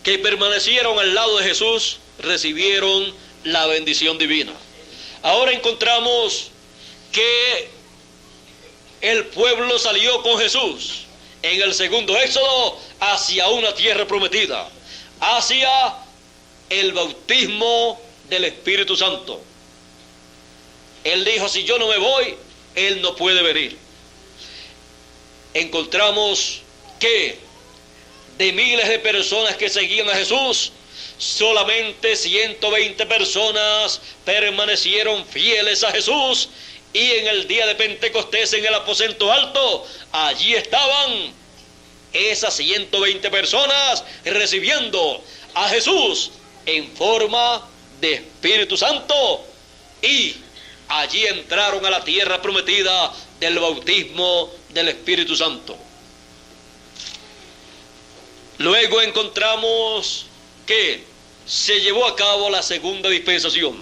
que permanecieron al lado de Jesús recibieron la bendición divina. Ahora encontramos que el pueblo salió con Jesús en el segundo éxodo hacia una tierra prometida, hacia el bautismo del Espíritu Santo. Él dijo, si yo no me voy, Él no puede venir. Encontramos que de miles de personas que seguían a Jesús, solamente 120 personas permanecieron fieles a Jesús. Y en el día de Pentecostés, en el aposento alto, allí estaban esas 120 personas recibiendo a Jesús en forma de Espíritu Santo, y allí entraron a la tierra prometida del bautismo del Espíritu Santo. Luego encontramos que se llevó a cabo la segunda dispensación.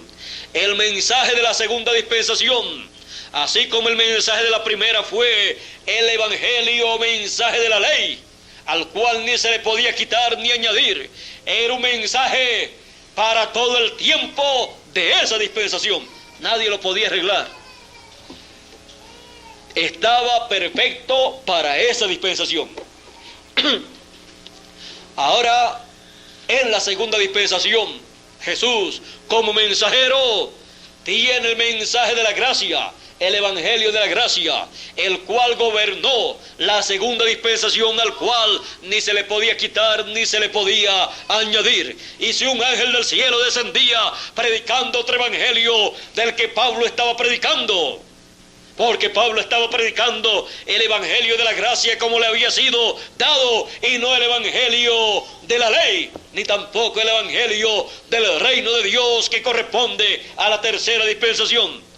El mensaje de la segunda dispensación, así como el mensaje de la primera fue el evangelio, mensaje de la ley, al cual ni se le podía quitar ni añadir. Era un mensaje para todo el tiempo de esa dispensación. Nadie lo podía arreglar. Estaba perfecto para esa dispensación. Ahora, en la segunda dispensación, Jesús, como mensajero, tiene el mensaje de la gracia, el evangelio de la gracia, el cual gobernó la segunda dispensación, al cual ni se le podía quitar ni se le podía añadir. Y si un ángel del cielo descendía predicando otro evangelio del que Pablo estaba predicando, porque Pablo estaba predicando el evangelio de la gracia como le había sido dado, y no el evangelio de la ley, ni tampoco el evangelio del reino de Dios que corresponde a la tercera dispensación.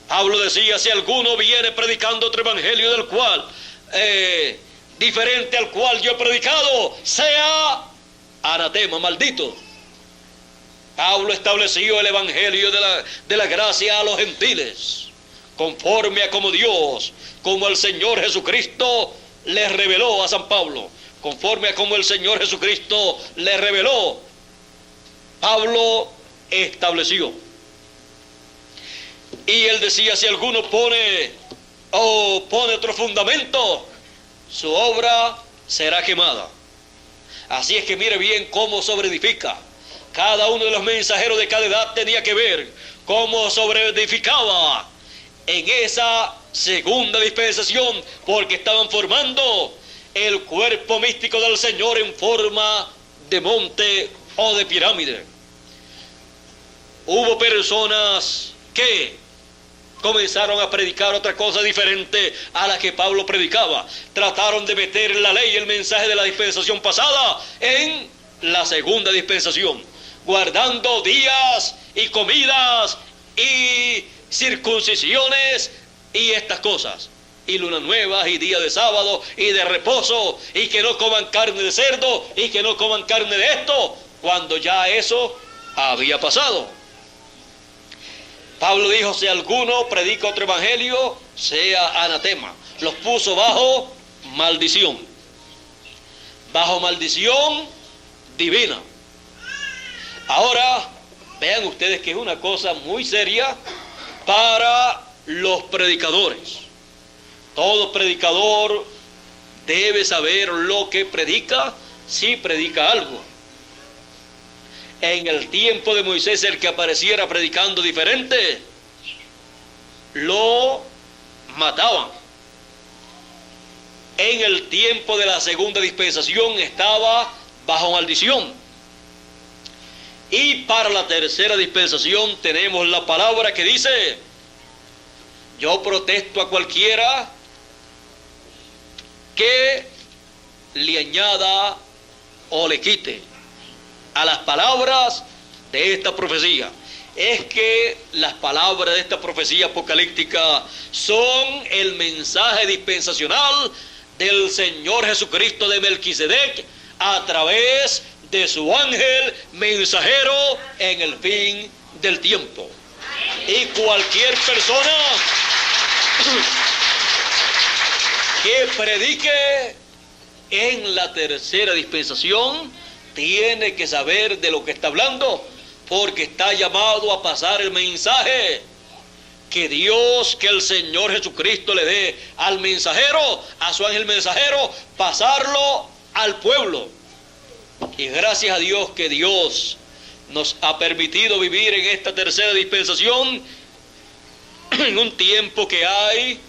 Pablo decía, si alguno viene predicando otro evangelio del cual, diferente al cual yo he predicado, sea anatema, maldito. Pablo estableció el evangelio de la gracia a los gentiles, conforme a como Dios, como el Señor Jesucristo le reveló a San Pablo, conforme a como el Señor Jesucristo le reveló, Pablo estableció. Y él decía, si alguno pone otro fundamento, su obra será quemada. Así es que mire bien cómo sobreedifica. Cada uno de los mensajeros de cada edad tenía que ver cómo sobreedificaba en esa segunda dispensación, porque estaban formando el cuerpo místico del Señor en forma de monte o de pirámide. Hubo personas que comenzaron a predicar otra cosa diferente a la que Pablo predicaba. Trataron de meter la ley, el mensaje de la dispensación pasada, en la segunda dispensación, guardando días y comidas y circuncisiones y estas cosas, y lunas nuevas y días de sábado y de reposo, y que no coman carne de cerdo y que no coman carne de esto, cuando ya eso había pasado. Pablo dijo, si alguno predica otro evangelio, sea anatema. Los puso bajo maldición. bajo maldición divina. Ahora, vean ustedes que es una cosa muy seria para los predicadores. Todo predicador debe saber lo que predica, si predica algo. En el tiempo de Moisés, el que apareciera predicando diferente, lo mataban. En el tiempo de la segunda dispensación estaba bajo maldición. Y para la tercera dispensación tenemos la palabra que dice: yo protesto a cualquiera que le añada o le quite a las palabras de esta profecía. Es que las palabras de esta profecía apocalíptica son el mensaje dispensacional del Señor Jesucristo de Melquisedec a través de su ángel mensajero en el fin del tiempo. Y cualquier persona que predique en la tercera dispensación tiene que saber de lo que está hablando, porque está llamado a pasar el mensaje que Dios, que el Señor Jesucristo le dé al mensajero, a su ángel mensajero, pasarlo al pueblo. Y gracias a Dios que Dios nos ha permitido vivir en esta tercera dispensación, en un tiempo que hay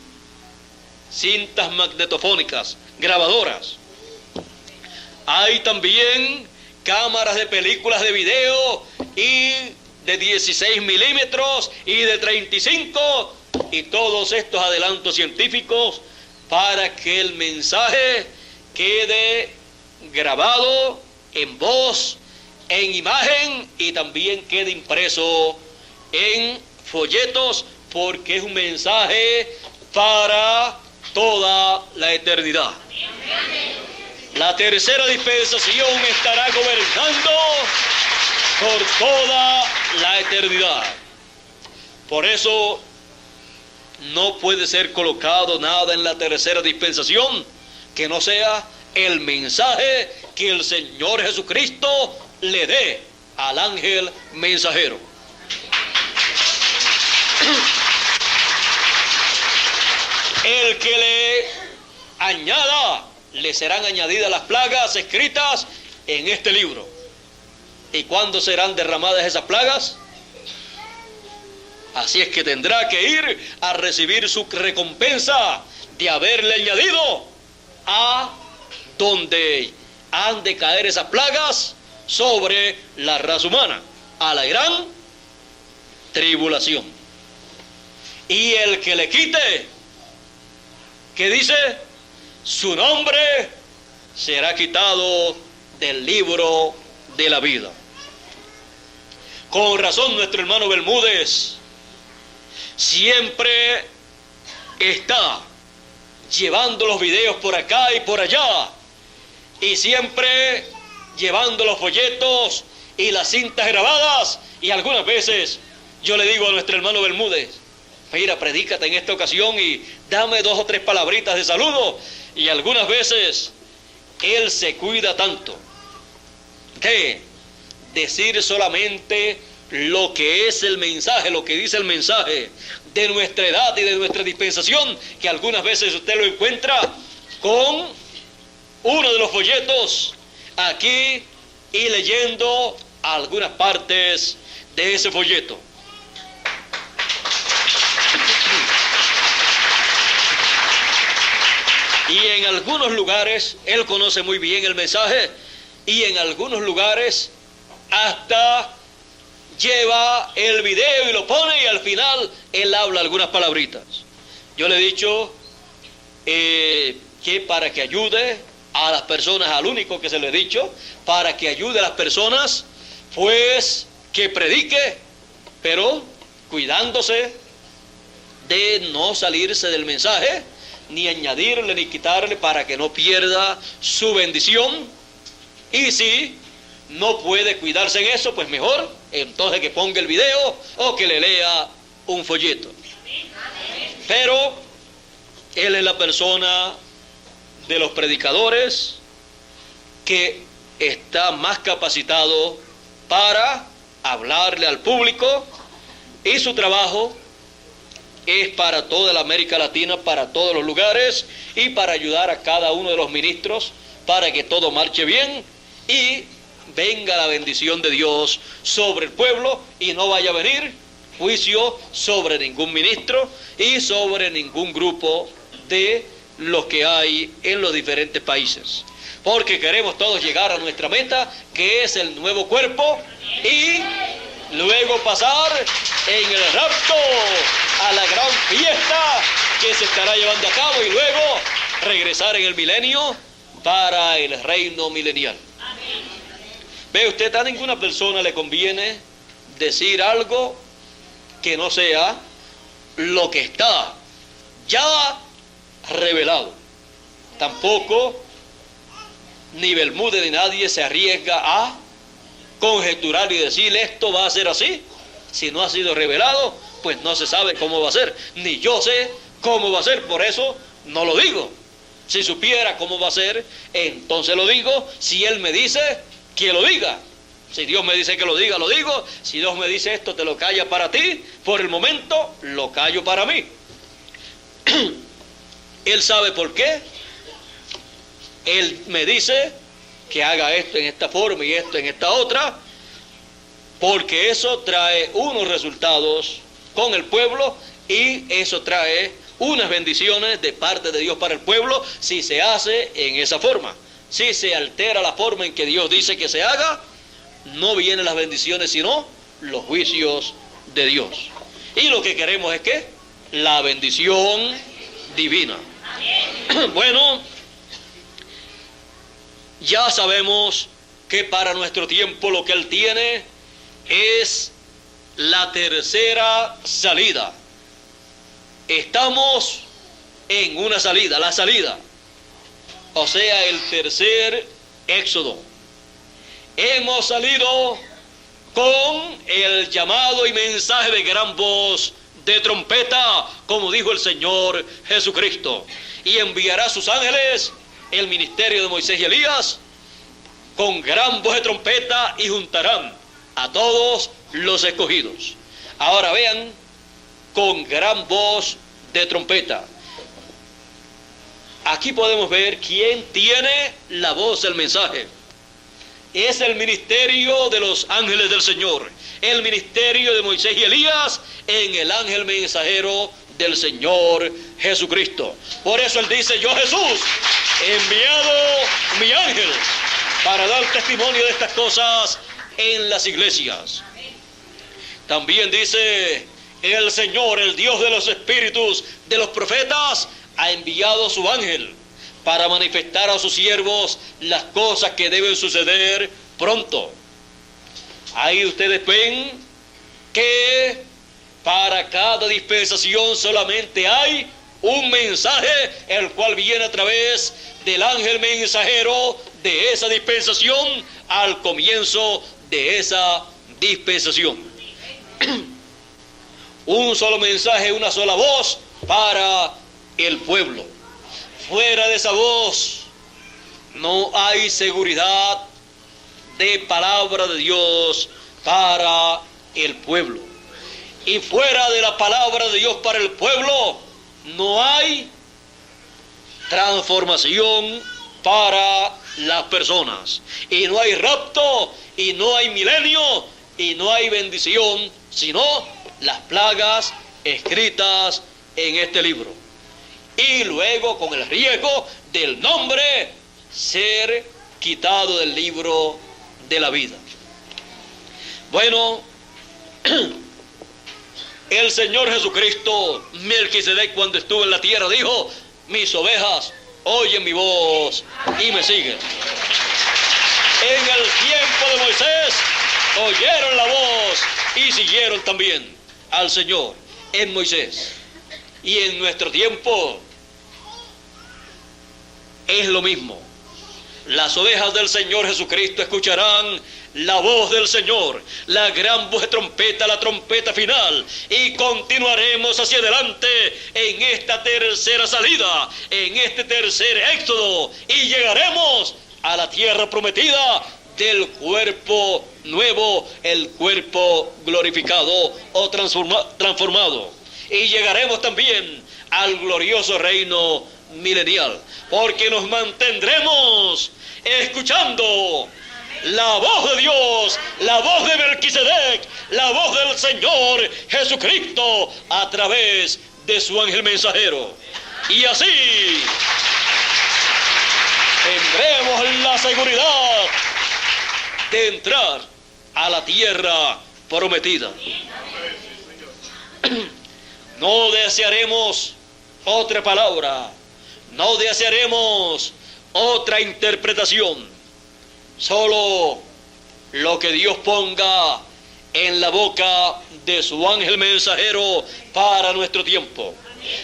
cintas magnetofónicas, grabadoras. Hay también cámaras de películas de video y de 16 milímetros y de 35 y todos estos adelantos científicos para que el mensaje quede grabado en voz, en imagen y también quede impreso en folletos, porque es un mensaje para toda la eternidad. La tercera dispensación estará gobernando por toda la eternidad. Por eso no puede ser colocado nada en la tercera dispensación que no sea el mensaje que el Señor Jesucristo le dé al ángel mensajero. El que le añada, le serán añadidas las plagas escritas en este libro. ¿Y cuándo serán derramadas esas plagas? Así es que tendrá que ir a recibir su recompensa de haberle añadido a donde han de caer esas plagas sobre la raza humana, a la gran tribulación. Y el que le quite, ¿qué dice? Su nombre será quitado del libro de la vida. Con razón nuestro hermano Bermúdez siempre está llevando los videos por acá y por allá, y siempre llevando los folletos y las cintas grabadas, y algunas veces yo le digo a nuestro hermano Bermúdez: mira, predícate en esta ocasión y dame 2 o 3 palabritas de saludo. Y algunas veces él se cuida tanto de decir solamente lo que es el mensaje, lo que dice el mensaje de nuestra edad y de nuestra dispensación, que algunas veces usted lo encuentra con uno de los folletos aquí y leyendo algunas partes de ese folleto. Y en algunos lugares él conoce muy bien el mensaje, y en algunos lugares hasta lleva el video y lo pone, y al final él habla algunas palabritas. Yo le he dicho que para que ayude a las personas, al único que se lo he dicho, para que ayude a las personas, pues que predique, pero cuidándose de no salirse del mensaje, ni añadirle ni quitarle, para que no pierda su bendición. Y si no puede cuidarse en eso, pues mejor entonces que ponga el video o que le lea un folleto. Pero él es la persona de los predicadores que está más capacitado para hablarle al público, y su trabajo es para toda la América Latina, para todos los lugares, y para ayudar a cada uno de los ministros para que todo marche bien y venga la bendición de Dios sobre el pueblo, y no vaya a venir juicio sobre ningún ministro y sobre ningún grupo de los que hay en los diferentes países, porque queremos todos llegar a nuestra meta, que es el nuevo cuerpo, y luego pasar en el rapto a la gran fiesta que se estará llevando a cabo, y luego regresar en el milenio para el reino milenial. Ve usted, a ninguna persona le conviene decir algo que no sea lo que está ya revelado. Tampoco ni Bermúdez ni nadie se arriesga a conjeturar y decir esto va a ser así. Si no ha sido revelado, pues no se sabe cómo va a ser. Ni yo sé cómo va a ser, por eso no lo digo. Si supiera cómo va a ser, entonces lo digo. Si Él me dice que lo diga, si Dios me dice que lo diga, lo digo. Si Dios me dice esto, te lo callas para ti, por el momento lo callo para mí. Él sabe por qué. Él me dice que haga esto en esta forma y esto en esta otra, porque eso trae unos resultados con el pueblo, y eso trae unas bendiciones de parte de Dios para el pueblo si se hace en esa forma. Si se altera la forma en que Dios dice que se haga, no vienen las bendiciones, sino los juicios de Dios. Y lo que queremos es que la bendición divina. Bueno, ya sabemos que para nuestro tiempo lo que Él tiene es la tercera salida. Estamos en una salida, la salida, o sea, el tercer éxodo. Hemos salido con el llamado y mensaje de gran voz de trompeta, como dijo el Señor Jesucristo, y enviará a sus ángeles, el ministerio de Moisés y Elías, con gran voz de trompeta, y juntarán a todos los escogidos. Ahora vean, con gran voz de trompeta. Aquí podemos ver quién tiene la voz del mensaje. Es el ministerio de los ángeles del Señor, el ministerio de Moisés y Elías en el ángel mensajero del Señor Jesucristo. Por eso Él dice: yo, Jesús, he enviado mi ángel para dar testimonio de estas cosas en las iglesias. También dice: el Señor, el Dios de los espíritus de los profetas, ha enviado a su ángel para manifestar a sus siervos las cosas que deben suceder pronto. Ahí ustedes ven que para cada dispensación solamente hay un mensaje, el cual viene a través del ángel mensajero de esa dispensación al comienzo de esa dispensación. Un solo mensaje, una sola voz para el pueblo. Fuera de esa voz no hay seguridad de palabra de Dios para el pueblo. Y fuera de la palabra de Dios para el pueblo no hay transformación para las personas. Y no hay rapto, y no hay milenio, y no hay bendición, sino las plagas escritas en este libro. Y luego, con el riesgo del nombre ser quitado del libro de la vida. Bueno, el Señor Jesucristo, Melquisedec, cuando estuvo en la tierra, dijo: mis ovejas oyen mi voz y me siguen. En el tiempo de Moisés oyeron la voz y siguieron también al Señor en Moisés. Y en nuestro tiempo es lo mismo. Las ovejas del Señor Jesucristo escucharán la voz del Señor, la gran voz de trompeta, la trompeta final, y continuaremos hacia adelante en esta tercera salida, en este tercer éxodo, y llegaremos a la tierra prometida del cuerpo nuevo, el cuerpo glorificado o transformado. Y llegaremos también al glorioso reino milenial, porque nos mantendremos escuchando la voz de Dios, la voz de Melquisedec, la voz del Señor Jesucristo a través de su ángel mensajero. Y así tendremos la seguridad de entrar a la tierra prometida. No desearemos otra palabra, no desearemos otra interpretación, solo lo que Dios ponga en la boca de su ángel mensajero para nuestro tiempo.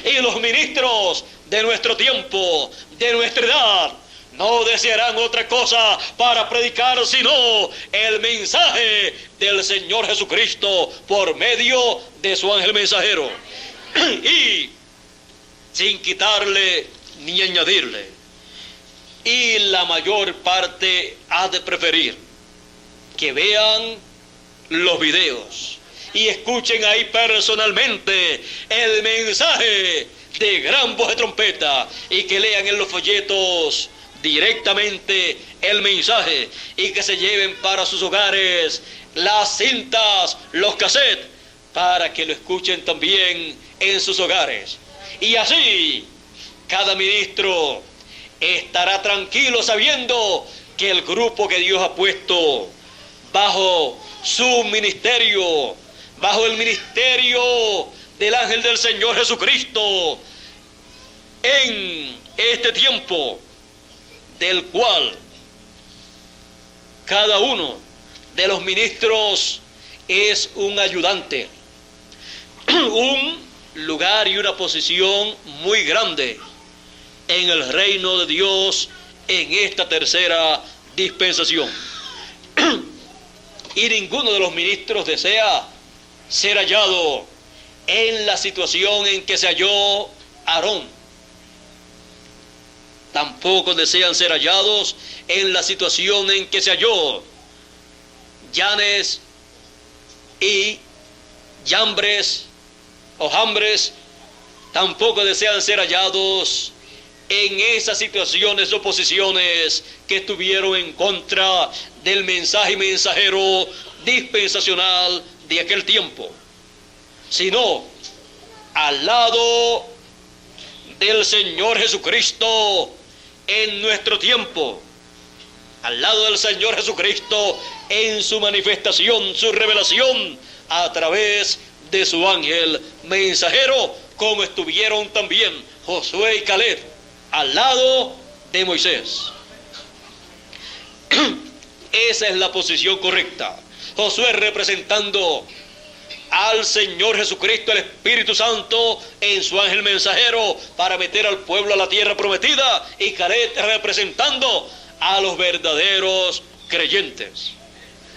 Y los ministros de nuestro tiempo, de nuestra edad, no desearán otra cosa para predicar sino el mensaje del Señor Jesucristo por medio de su ángel mensajero. Y sin quitarle ni añadirle. Y la mayor parte ha de preferir que vean los videos y escuchen ahí personalmente el mensaje de gran voz de trompeta, y que lean en los folletos directamente el mensaje, y que se lleven para sus hogares las cintas, los cassettes, para que lo escuchen también en sus hogares. Y así cada ministro estará tranquilo sabiendo que el grupo que Dios ha puesto bajo su ministerio, bajo el ministerio del ángel del Señor Jesucristo, en este tiempo, del cual cada uno de los ministros es un ayudante, un lugar y una posición muy grande en el reino de Dios en esta tercera dispensación. Y ninguno de los ministros desea ser hallado en la situación en que se halló Aarón. Tampoco desean ser hallados en la situación en que se halló Janes y Jambres o Jambres. Tampoco desean ser hallados en esas situaciones o posiciones que estuvieron en contra del mensaje y mensajero dispensacional de aquel tiempo, sino al lado del Señor Jesucristo en nuestro tiempo, al lado del Señor Jesucristo en su manifestación, su revelación a través de su ángel mensajero, como estuvieron también Josué y Caleb al lado de Moisés. Esa es la posición correcta. Josué representando al Señor Jesucristo, el Espíritu Santo, en su ángel mensajero para meter al pueblo a la tierra prometida, y Caleb representando a los verdaderos creyentes.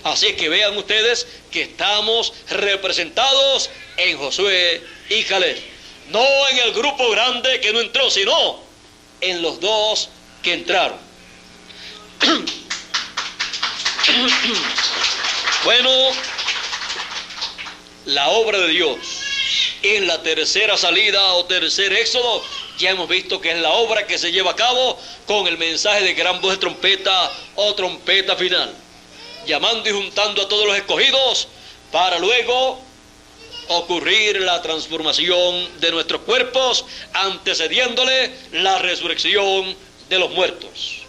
Así que vean ustedes que estamos representados en Josué y Caleb, no en el grupo grande que no entró, sino en los dos que entraron. Bueno, la obra de Dios en la tercera salida o tercer éxodo, ya hemos visto que es la obra que se lleva a cabo con el mensaje de gran voz de trompeta o trompeta final, llamando y juntando a todos los escogidos para luego ocurrir la transformación de nuestros cuerpos, antecediéndole la resurrección de los muertos.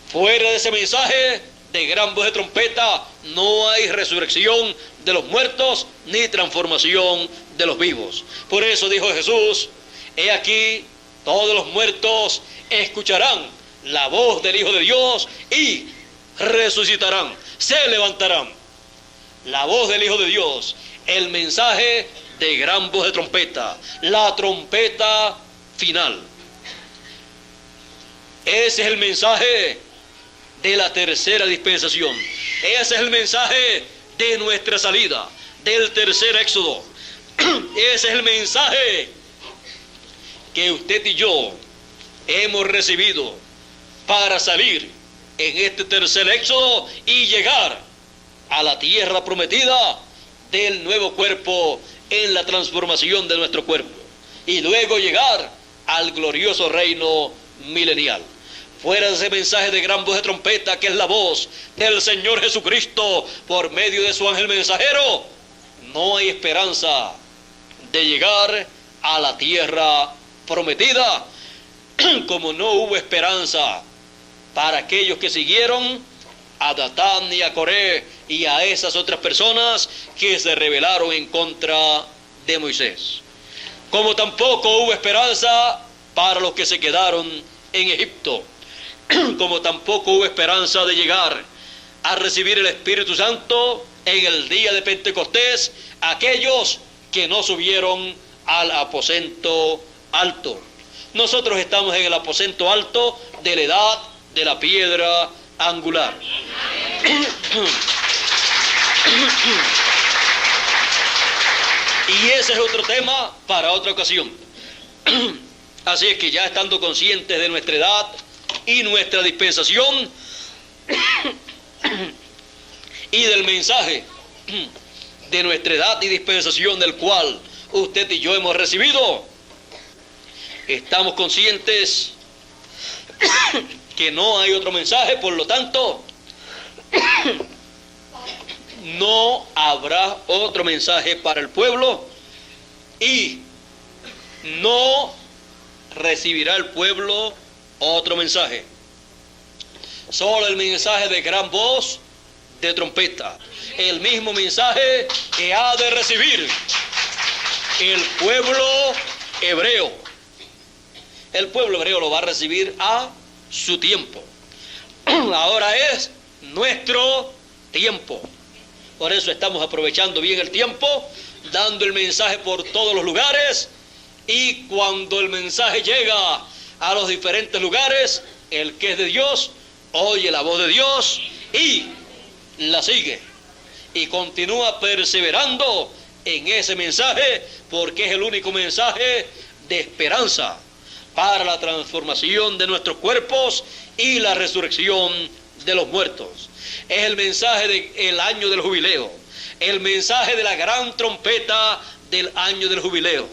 Fuera de ese mensaje de gran voz de trompeta no hay resurrección de los muertos ni transformación de los vivos. Por eso dijo Jesús: he aquí, todos los muertos escucharán la voz del Hijo de Dios y resucitarán, se levantarán. La voz del Hijo de Dios, el mensaje de gran voz de trompeta, la trompeta final. Ese es el mensaje de la tercera dispensación. Ese es el mensaje de nuestra salida, del tercer éxodo. Ese es el mensaje que usted y yo hemos recibido para salir en este tercer éxodo y llegar a la tierra prometida del nuevo cuerpo en la transformación de nuestro cuerpo y luego llegar al glorioso reino milenial. Fuera de ese mensaje de gran voz de trompeta que es la voz del Señor Jesucristo por medio de su ángel mensajero, no hay esperanza de llegar a la tierra prometida, como no hubo esperanza para aquellos que siguieron a Datán y a Coré y a esas otras personas que se rebelaron en contra de Moisés. Como tampoco hubo esperanza para los que se quedaron en Egipto. Como tampoco hubo esperanza de llegar a recibir el Espíritu Santo en el día de Pentecostés, aquellos que no subieron al aposento alto. Nosotros estamos en el aposento alto de la edad de la piedra angular. Y ese es otro tema para otra ocasión. Así es que ya estando conscientes de nuestra edad y nuestra dispensación y del mensaje de nuestra edad y dispensación del cual usted y yo hemos recibido, estamos conscientes que no hay otro mensaje, por lo tanto no habrá otro mensaje para el pueblo y no recibirá el pueblo otro mensaje. Solo el mensaje de gran voz de trompeta, el mismo mensaje que ha de recibir el pueblo hebreo. El pueblo hebreo lo va a recibir a su tiempo. Ahora es nuestro tiempo. Por eso estamos aprovechando bien el tiempo, dando el mensaje por todos los lugares, y cuando el mensaje llega a los diferentes lugares, el que es de Dios oye la voz de Dios y la sigue y continúa perseverando en ese mensaje, porque es el único mensaje de esperanza para la transformación de nuestros cuerpos y la resurrección de los muertos. Es el mensaje del año del jubileo, el mensaje de la gran trompeta del año del jubileo.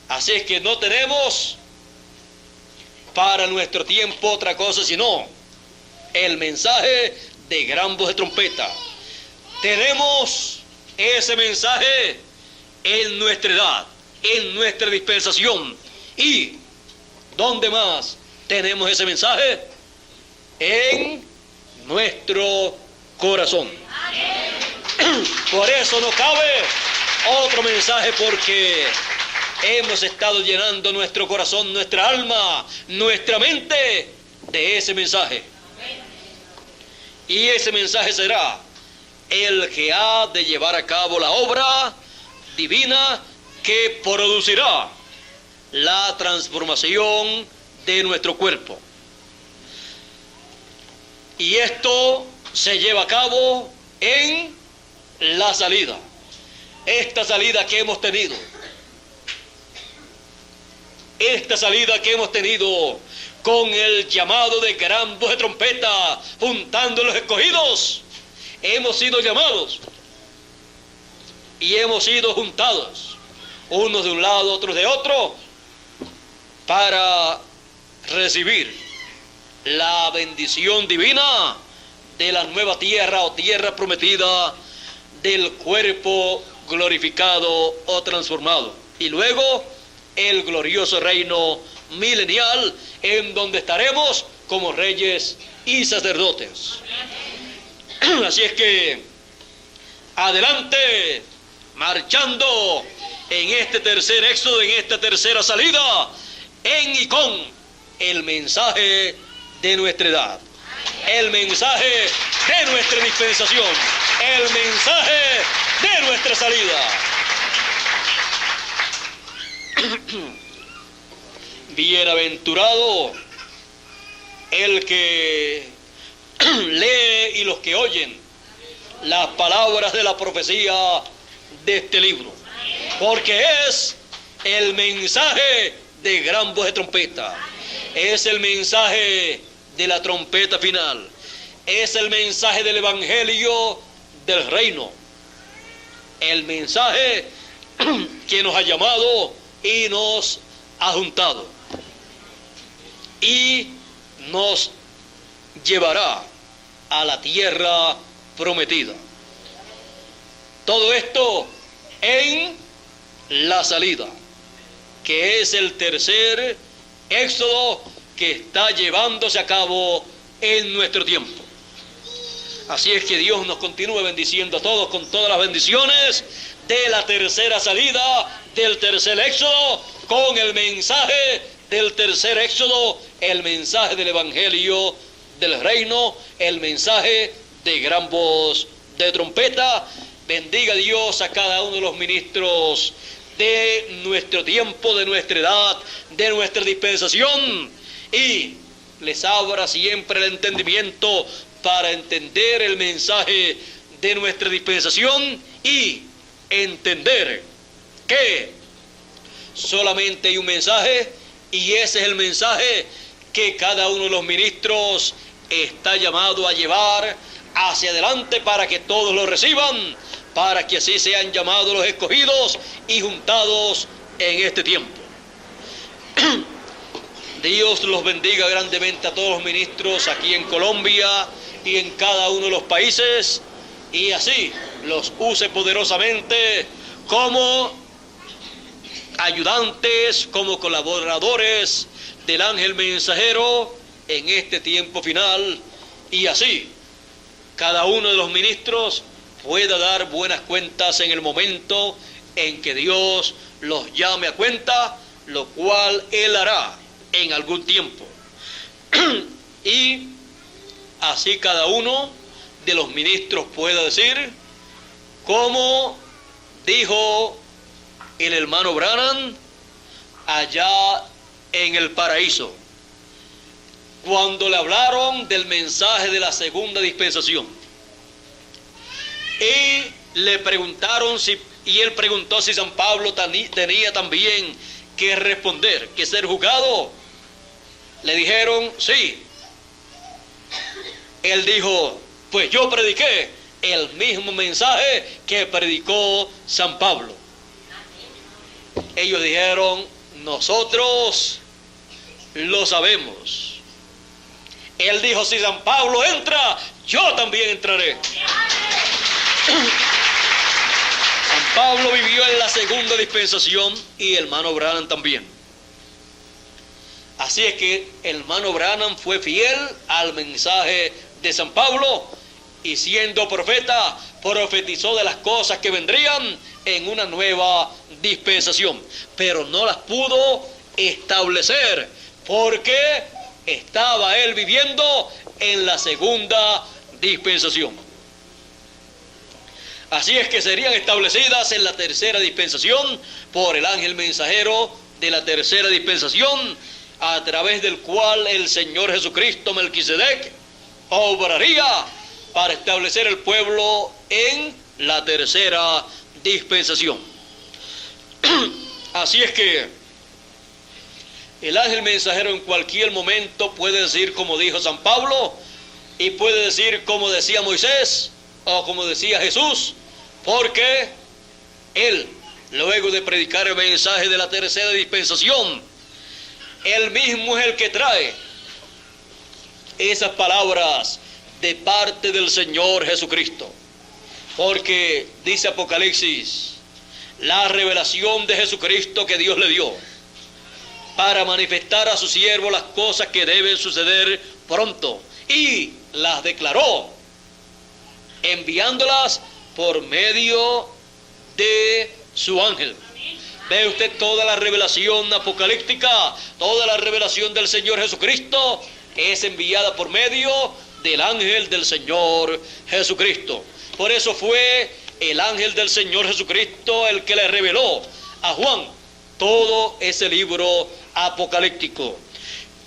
Así es que no tenemos para nuestro tiempo otra cosa sino el mensaje de gran voz de trompeta. Tenemos ese mensaje en nuestra edad, en nuestra dispensación. ¿Y dónde más tenemos ese mensaje? En nuestro corazón. Por eso no cabe otro mensaje, porque hemos estado llenando nuestro corazón, nuestra alma, nuestra mente de ese mensaje. Y ese mensaje será el que ha de llevar a cabo la obra divina que producirá la transformación de nuestro cuerpo. Y esto se lleva a cabo en la salida. Esta salida que hemos tenido. Esta salida que hemos tenido con el llamado de gran voz de trompeta, juntando los escogidos, hemos sido llamados y hemos sido juntados, unos de un lado, otros de otro, para recibir la bendición divina de la nueva tierra o tierra prometida, del cuerpo glorificado o transformado, y luego el glorioso reino milenial, en donde estaremos como reyes y sacerdotes. Así es que adelante, marchando en este tercer éxodo, en esta tercera salida, en y con el mensaje de nuestra edad, el mensaje de nuestra dispensación, el mensaje de nuestra salida. Bienaventurado el que lee y los que oyen las palabras de la profecía de este libro, porque es el mensaje de gran voz de trompeta, es el mensaje de la trompeta final. Es el mensaje del Evangelio del reino. El mensaje que nos ha llamado y nos ha juntado. Y nos llevará a la tierra prometida. Todo esto en la salida, que es el tercer éxodo que está llevándose a cabo en nuestro tiempo. Así es que Dios nos continúe bendiciendo a todos con todas las bendiciones de la tercera salida, del tercer éxodo, con el mensaje del tercer éxodo, el mensaje del Evangelio del reino, el mensaje de gran voz de trompeta. Bendiga Dios a cada uno de los ministros de nuestro tiempo, de nuestra edad, de nuestra dispensación, y les abra siempre el entendimiento para entender el mensaje de nuestra dispensación y entender que solamente hay un mensaje, y ese es el mensaje que cada uno de los ministros está llamado a llevar hacia adelante para que todos lo reciban, para que así sean llamados los escogidos y juntados en este tiempo. Dios los bendiga grandemente a todos los ministros aquí en Colombia y en cada uno de los países, y así los use poderosamente como ayudantes, como colaboradores del ángel mensajero en este tiempo final, y así cada uno de los ministros pueda dar buenas cuentas en el momento en que Dios los llame a cuenta, lo cual Él hará en algún tiempo. Y así cada uno de los ministros pueda decir, como dijo el hermano Branham allá en el paraíso, cuando le hablaron del mensaje de la segunda dispensación, y le preguntaron y él preguntó si San Pablo tenía también que responder, que ser juzgado. Le dijeron sí. Él dijo, pues yo prediqué el mismo mensaje que predicó San Pablo. Ellos dijeron, nosotros lo sabemos. Él dijo, si San Pablo entra, yo también entraré. San Pablo vivió en la segunda dispensación y el hermano Branham también. Así es que el hermano Branham fue fiel al mensaje de San Pablo, y siendo profeta, profetizó de las cosas que vendrían en una nueva dispensación, pero no las pudo establecer porque estaba él viviendo en la segunda dispensación. Así es que serían establecidas en la tercera dispensación por el ángel mensajero de la tercera dispensación, a través del cual el Señor Jesucristo Melquisedec obraría para establecer el pueblo en la tercera dispensación. Así es que el ángel mensajero en cualquier momento puede decir como dijo San Pablo, y puede decir como decía Moisés o como decía Jesús, porque él, luego de predicar el mensaje de la tercera dispensación, él mismo es el que trae esas palabras de parte del Señor Jesucristo. Porque dice Apocalipsis, la revelación de Jesucristo que Dios le dio para manifestar a su siervo las cosas que deben suceder pronto, y las declaró enviándolas por medio de su ángel. Ve usted toda la revelación apocalíptica, toda la revelación del Señor Jesucristo es enviada por medio del ángel del Señor Jesucristo. Por eso fue el ángel del Señor Jesucristo el que le reveló a Juan todo ese libro apocalíptico.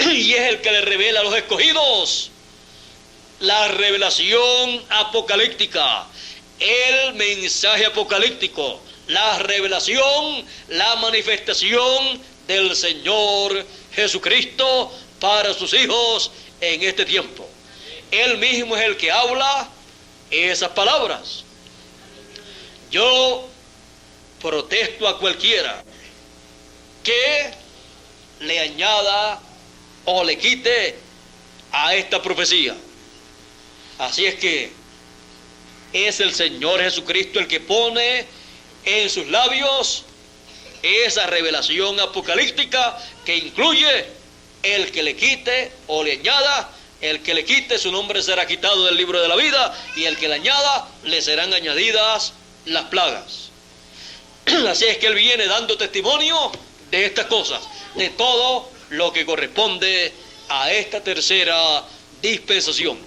Y es el que le revela a los escogidos la revelación apocalíptica, el mensaje apocalíptico, la revelación, la manifestación del Señor Jesucristo para sus hijos en este tiempo. Él mismo es el que habla esas palabras. Yo protesto a cualquiera que le añada o le quite a esta profecía. Así es que es el Señor Jesucristo el que pone en sus labios esa revelación apocalíptica que incluye el que le quite o le añada. El que le quite, su nombre será quitado del libro de la vida, y el que le añada, le serán añadidas las plagas. Así es que Él viene dando testimonio de estas cosas, de todo lo que corresponde a esta tercera dispensación,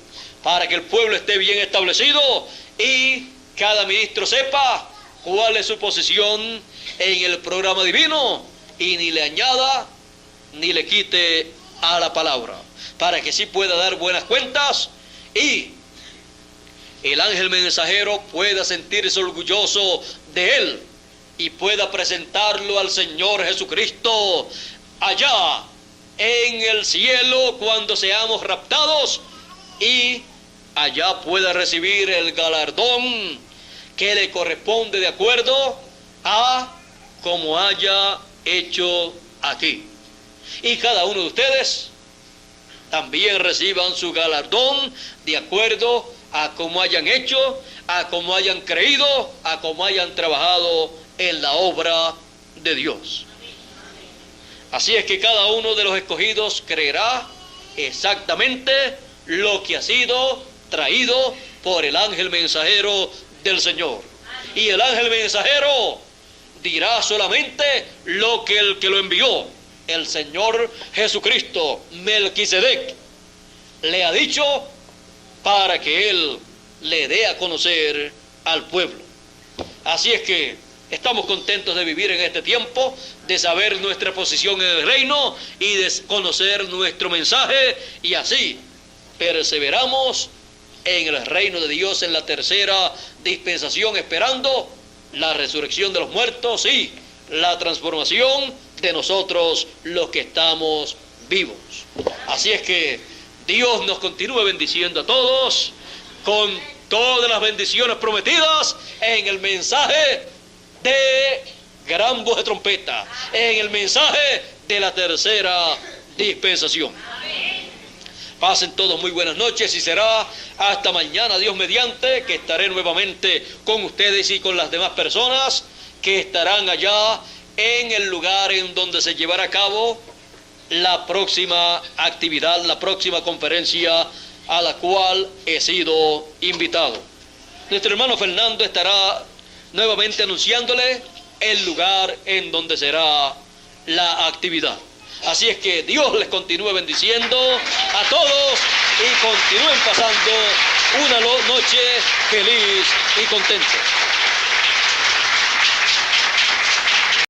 para que el pueblo esté bien establecido y cada ministro sepa cuál es su posición en el programa divino, y ni le añada ni le quite a la palabra, para que sí pueda dar buenas cuentas y el ángel mensajero pueda sentirse orgulloso de él y pueda presentarlo al Señor Jesucristo allá en el cielo cuando seamos raptados, y allá pueda recibir el galardón que le corresponde de acuerdo a como haya hecho aquí. Y cada uno de ustedes también reciban su galardón de acuerdo a cómo hayan hecho, a cómo hayan creído, a cómo hayan trabajado en la obra de Dios. Así es que cada uno de los escogidos creerá exactamente lo que ha sido traído por el ángel mensajero del Señor. Y el ángel mensajero dirá solamente lo que el que lo envió, el Señor Jesucristo, Melquisedec, le ha dicho para que Él le dé a conocer al pueblo. Así es que estamos contentos de vivir en este tiempo, de saber nuestra posición en el reino y de conocer nuestro mensaje, y así perseveramos en el reino de Dios en la tercera dispensación, esperando la resurrección de los muertos y la transformación de nosotros los que estamos vivos. Así es que Dios nos continúe bendiciendo a todos con todas las bendiciones prometidas en el mensaje de gran voz de trompeta, en el mensaje de la tercera dispensación. Pasen todos muy buenas noches, y será hasta mañana, Dios mediante, que estaré nuevamente con ustedes y con las demás personas que estarán allá en el lugar en donde se llevará a cabo la próxima actividad, la próxima conferencia a la cual he sido invitado. Nuestro hermano Fernando estará nuevamente anunciándole el lugar en donde será la actividad. Así es que Dios les continúe bendiciendo a todos y continúen pasando una noche feliz y contenta.